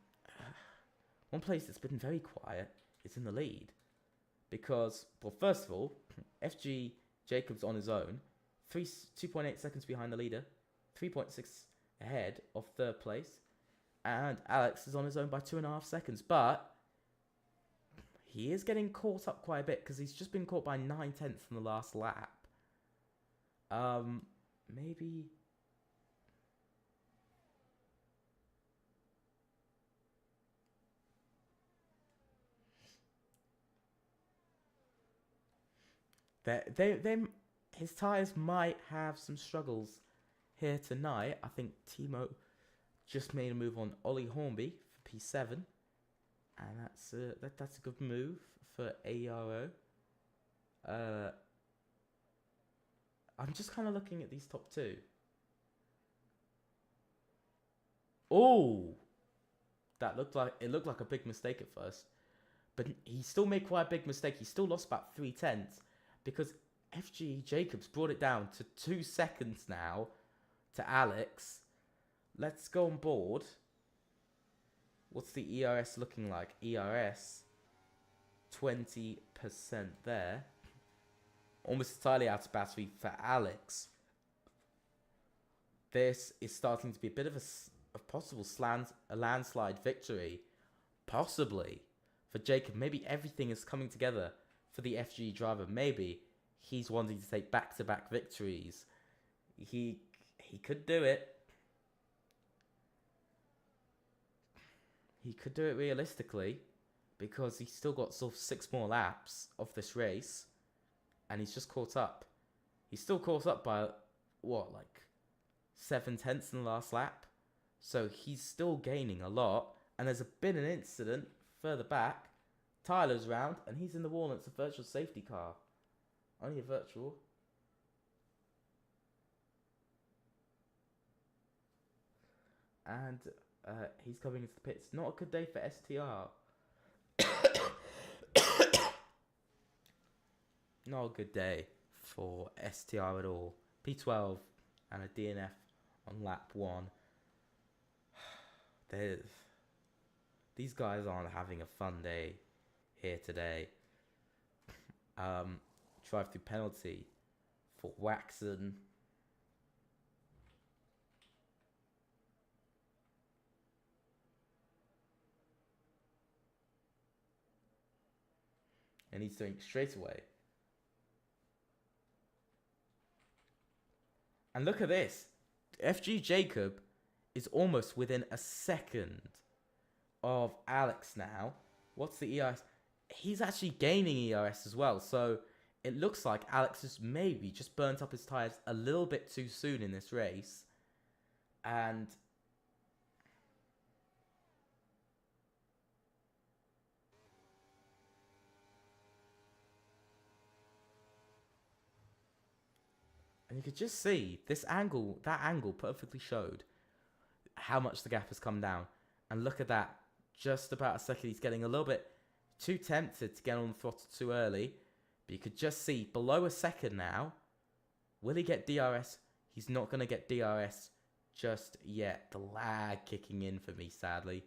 one place that's been very quiet is in the lead. Because, well, first of all, FG Jacobs on his own, 2.8 seconds behind the leader, 3.6 ahead of third place, and Alex is on his own by 2.5 seconds. But he is getting caught up quite a bit because he's just been caught by 9/10 in the last lap. Maybe. His tyres might have some struggles here tonight. I think Timo just made a move on Ollie Hornby for P7, and that's a good move for ARO. I'm just kind of looking at these top two. Oh, that looked like a big mistake at first, but he still made quite a big mistake. He still lost about 3/10 because FG Jacobs brought it down to 2 seconds now to Alex. Let's go on board. What's the ERS looking like? ERS 20% there. Almost entirely out of battery for Alex. This is starting to be a bit of a possible landslide victory. Possibly. For Jacob. Maybe everything is coming together for the FG driver. Maybe he's wanting to take back-to-back victories. He could do it. He could do it realistically. Because he's still got sort of 6 more laps of this race. And he's just caught up. He's still caught up by, what, like 7/10 in the last lap? So he's still gaining a lot. And there's been an incident further back. Tyler's round, and he's in the wall, and it's a virtual safety car. Only a virtual. And he's coming into the pits. Not a good day for STR. Not a good day for STR at all. P12 and a DNF on lap 1. These guys aren't having a fun day here today. Drive through penalty for Waxon. and he's doing it straight away. And look at this. FG Jacob is almost within a second of Alex now. What's the ERS? He's actually gaining ERS as well. So it looks like Alex has maybe just burnt up his tyres a little bit too soon in this race. And you could just see this angle, that angle perfectly showed how much the gap has come down. And look at that. Just about a second. He's getting a little bit too tempted to get on the throttle too early. But you could just see below a second now. Will he get DRS? He's not going to get DRS just yet. The lag kicking in for me, sadly.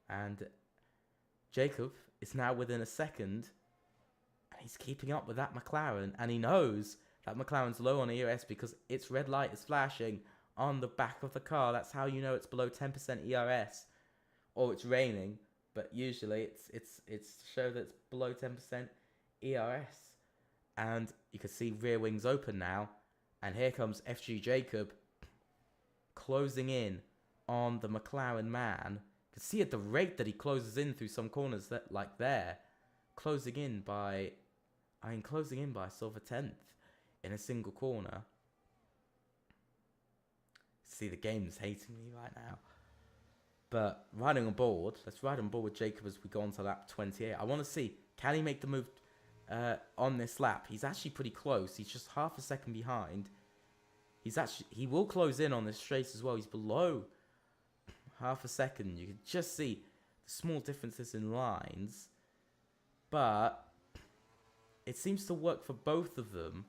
And Jacob is now within a second. And he's keeping up with that McLaren. And he knows that McLaren's low on ERS because its red light is flashing on the back of the car. That's how you know it's below 10% ERS. Or it's raining. But usually it's to show that it's below 10% ERS. And you can see rear wings open now. And here comes FG Jacob closing in on the McLaren man. You can see at the rate that he closes in through some corners that like there, closing in by sort of a tenth in a single corner. See, the game's hating me right now. But riding on board, let's ride on board with Jacob as we go on to lap 28. I want to see, can he make the move on this lap? He's actually pretty close. He's just half a second behind. He will close in on this race as well. He's below half a second. You can just see the small differences in lines. But it seems to work for both of them.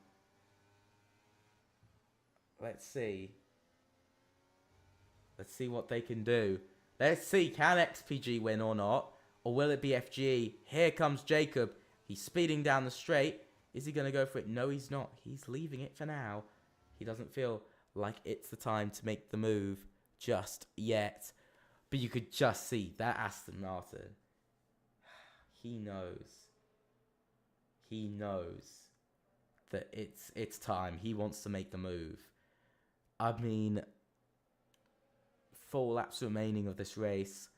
Let's see. Let's see what they can do. Let's see, can XPG win or not? Or will it be FGE? Here comes Jacob. He's speeding down the straight. Is he going to go for it? No, he's not. He's leaving it for now. He doesn't feel like it's the time to make the move just yet. But you could just see that Aston Martin. He knows. He knows that it's time. He wants to make the move. I mean, 4 laps remaining of this race.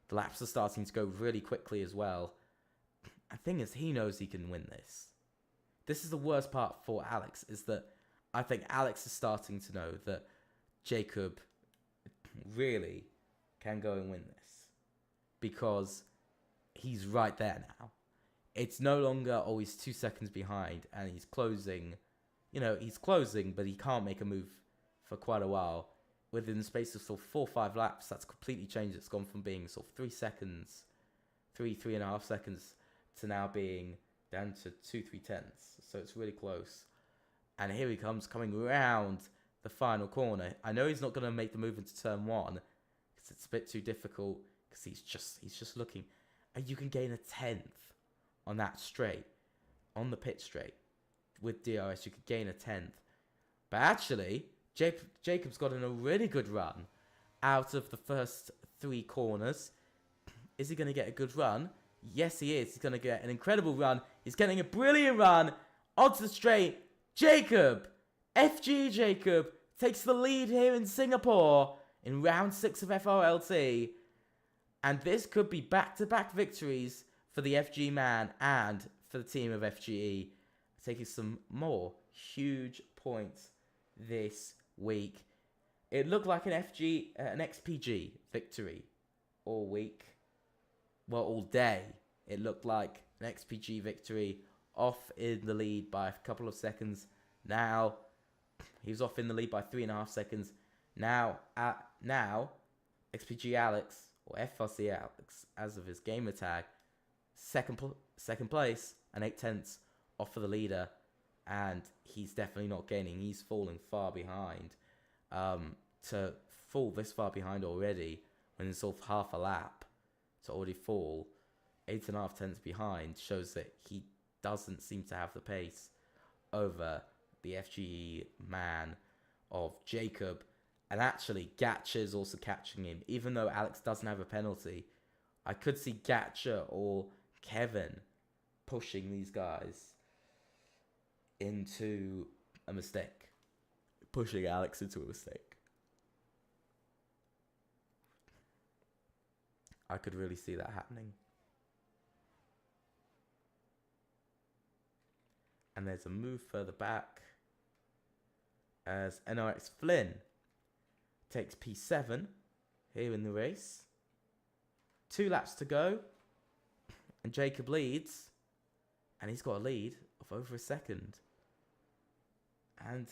The laps are starting to go really quickly as well. The thing is, he knows he can win this. This is the worst part for Alex, is that I think Alex is starting to know that Jacob really can go and win this. Because he's right there now. It's no longer, oh, he's 2 seconds behind and he's closing. You know, he's closing, but he can't make a move for quite a while. Within the space of sort of 4 or 5 laps, that's completely changed. It's gone from being sort of 3 seconds, 3.5 seconds, to now being down to 2.3 tenths. So it's really close. And here he comes, coming round the final corner. I know he's not going to make the move into turn 1 because it's a bit too difficult. Because he's just looking, and you can gain a tenth on that straight, on the pit straight. With DRS, you could gain a tenth. But actually, Jacob's gotten a really good run out of the first 3 corners. Is he going to get a good run? Yes, he is. He's going to get an incredible run. He's getting a brilliant run onto the straight. Jacob, FG Jacob, takes the lead here in Singapore in round 6 of FRLT. And this could be back-to-back victories for the FG man and for the team of FGE. Taking some more huge points this week. It looked like an XPG victory all week. Well, all day. It looked like an XPG victory, off in the lead by a couple of seconds. Now, he was off in the lead by 3.5 seconds. Now, XPG Alex, or FRC Alex, as of his gamer tag, second place and 8 tenths off for the leader. And he's definitely not gaining. He's falling far behind. To fall this far behind already, when it's sort of half a lap, to already fall 8.5 tenths behind, shows that he doesn't seem to have the pace over the FGE man of Jacob. And actually, Gatcha is also catching him. Even though Alex doesn't have a penalty, I could see Gatcha or Kevin pushing these guys into a mistake. Pushing Alex into a mistake. I could really see that happening. And there's a move further back as NRX Flynn takes P7 here in the race. 2 laps to go. And Jacob leads. And he's got a lead of over a second. And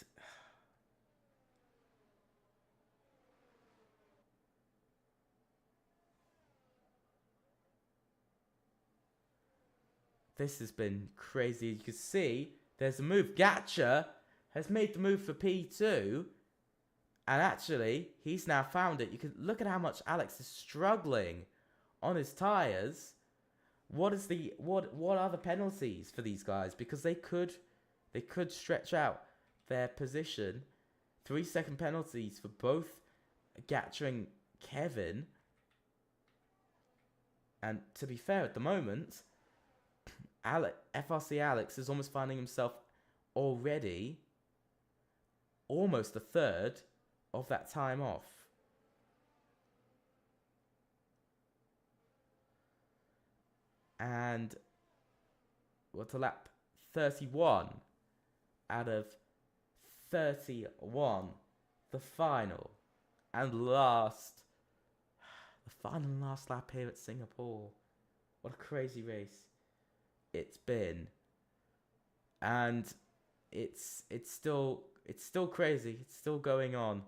this has been crazy. You can see there's a move. Gatcha has made the move for P2. And actually, he's now found it. You can look at how much Alex is struggling on his tyres. What are the penalties for these guys? Because they could stretch out their position. 3-second penalties for both Gatcha and Kevin. And to be fair, at the moment, FRC Alex is almost finding himself already almost a third of that time off. And we're to lap 31 out of 31. The final and last. The final and last lap here at Singapore. What a crazy race it's been. And it's still crazy. It's still going on.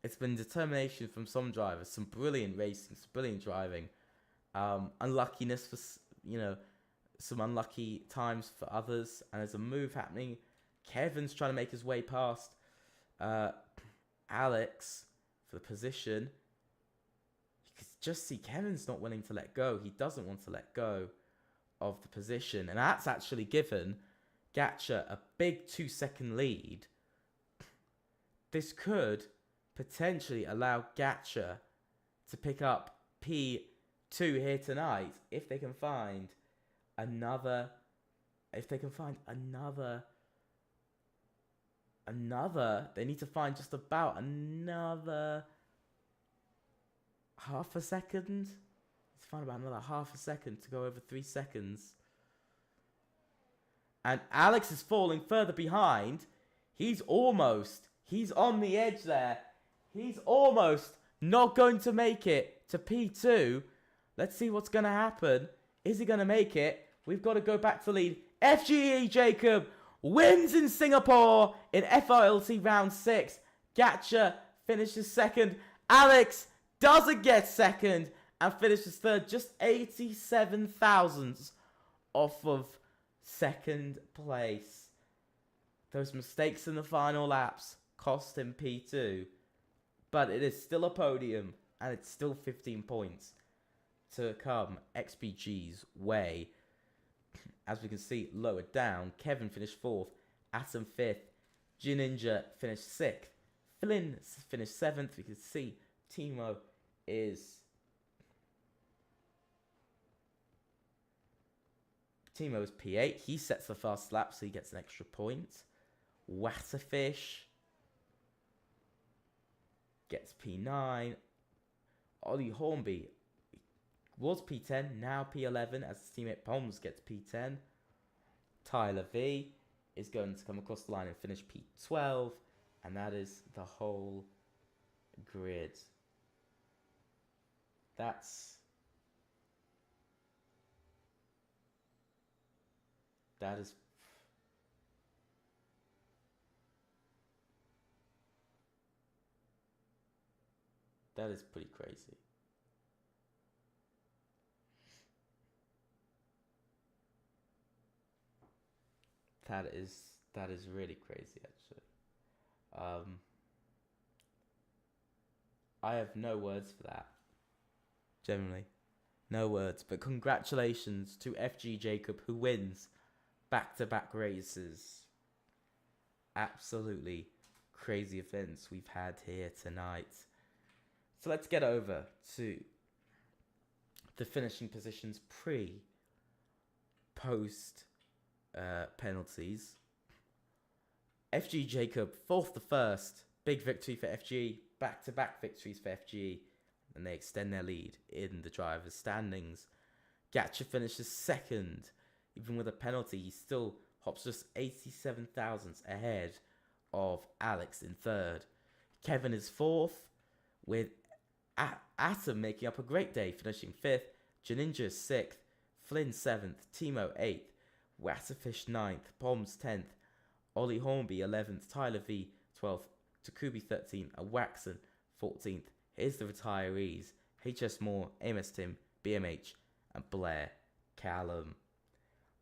It's been determination from some drivers, some brilliant racing, some brilliant driving. Unluckiness for, some unlucky times for others. And there's a move happening. Kevin's trying to make his way past Alex for the position. You can just see Kevin's not willing to let go. He doesn't want to let go of the position. And that's actually given Gatcha a big 2-second lead. This could potentially allow Gatcha to pick up P2 here tonight if they can find another. They need to find just about another half a second. Let's find about another half a second to go over 3 seconds. And Alex is falling further behind. He's on the edge there. He's almost not going to make it to P2. Let's see what's going to happen. Is he going to make it? We've got to go back to lead. FGE Jacob wins in Singapore in FRLT round 6. Gatcha finishes second. Alex doesn't get second and finishes third. Just 87 thousandths off of second place. Those mistakes in the final laps cost him P2. But it is still a podium. And it's still 15 points to come XPG's way. As we can see lower down, Kevin finished 4th, Atom 5th, Ninja finished 6th, Flynn finished 7th. We can see Timo's P8. He sets the fast lap, so he gets an extra point. Watterfish gets P9. Ollie Hornby was P10, now P11 as his teammate Poms gets P10. Tyler V is going to come across the line and finish P12. And that is the whole grid. That is pretty crazy. That is really crazy, actually. I have no words for that. Generally, no words. But congratulations to FG Jacob, who wins back-to-back races. Absolutely crazy events we've had here tonight. So let's get over to the finishing positions post penalties. FG Jacob, 4th to 1st. Big victory for FG. Back-to-back victories for FG. And they extend their lead in the drivers' standings. Gatcha finishes 2nd. Even with a penalty, he still hops just 87 thousandths ahead of Alex in 3rd. Kevin is 4th, with Atom making up a great day, finishing 5th. Janinja is 6th. Flynn 7th. Timo 8th. Wasserfish 9th. Poms 10th. Ollie Hornby 11th. Tyler V 12th. Takubi 13th. And Waxon 14th. Here's the retirees: HS Moore, Amos Tim, BMH, and Blair Callum.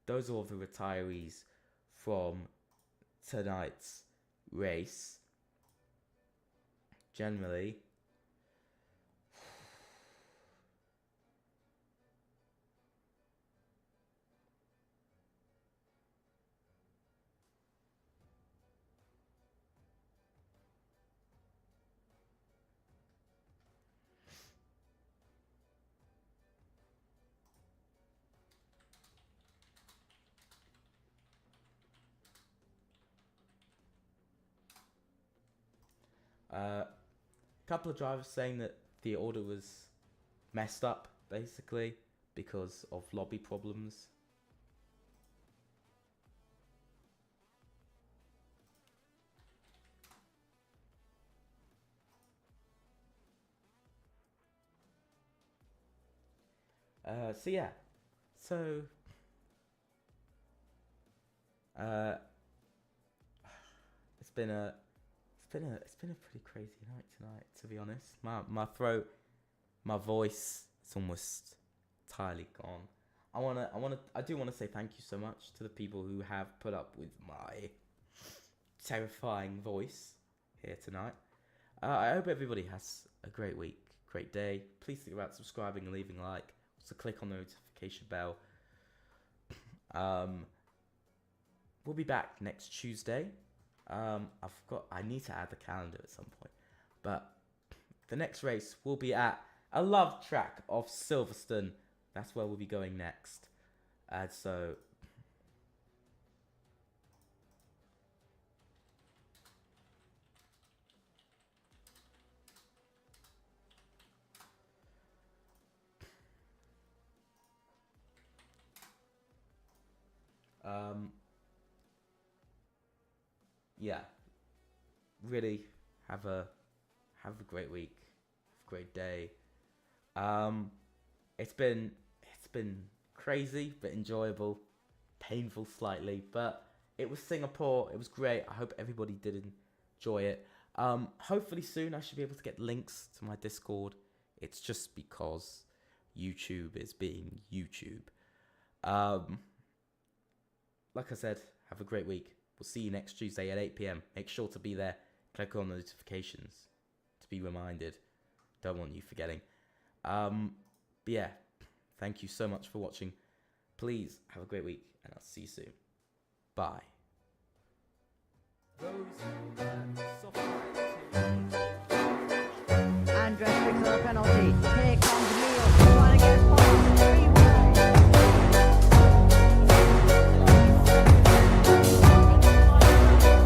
Those are all the retirees from tonight's race. Generally, a couple of drivers saying that the order was messed up, basically, because of lobby problems. So yeah, it's been a pretty crazy night tonight, to be honest. My throat, my voice, it's almost entirely gone. I do want to say thank you so much to the people who have put up with my terrifying voice here tonight. I hope everybody has a great week, great day. Please think about subscribing and leaving a like. Also click on the notification bell. We'll be back next Tuesday. I need to add the calendar at some point, but the next race will be at a love track of Silverstone. That's where we'll be going next. So yeah, really have a great week, great day. It's been crazy but enjoyable, painful slightly, but it was Singapore. It was great. I hope everybody did enjoy it. Hopefully soon I should be able to get links to my Discord. It's just because YouTube is being YouTube. Like I said, have a great week. We'll see you next Tuesday at 8 PM. Make sure to be there. Click on the notifications to be reminded. Don't want you forgetting. But yeah, thank you so much for watching. Please have a great week, and I'll see you soon. Bye. Andres picks up a penalty. Here comes Neil. Trying to get past the three-way.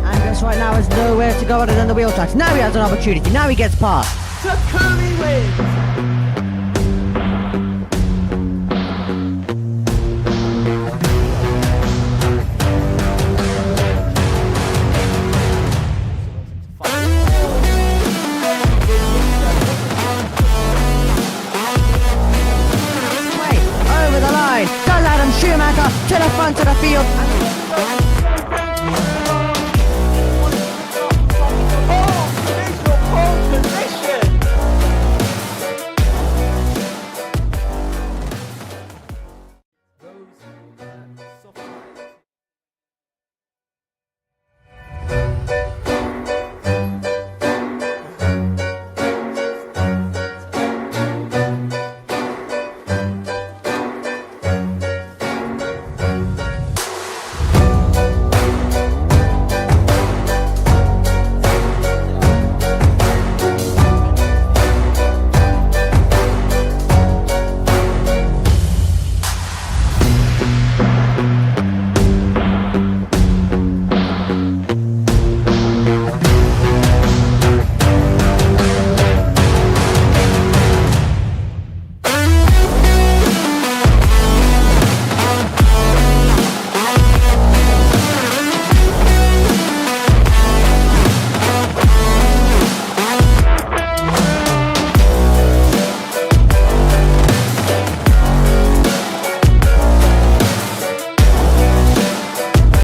Andres right now has nowhere to go other than the wheel tracks. Now he has an opportunity. Now he gets past. Takumi wins! Over the line, does Adam Schumacher to the front of the field.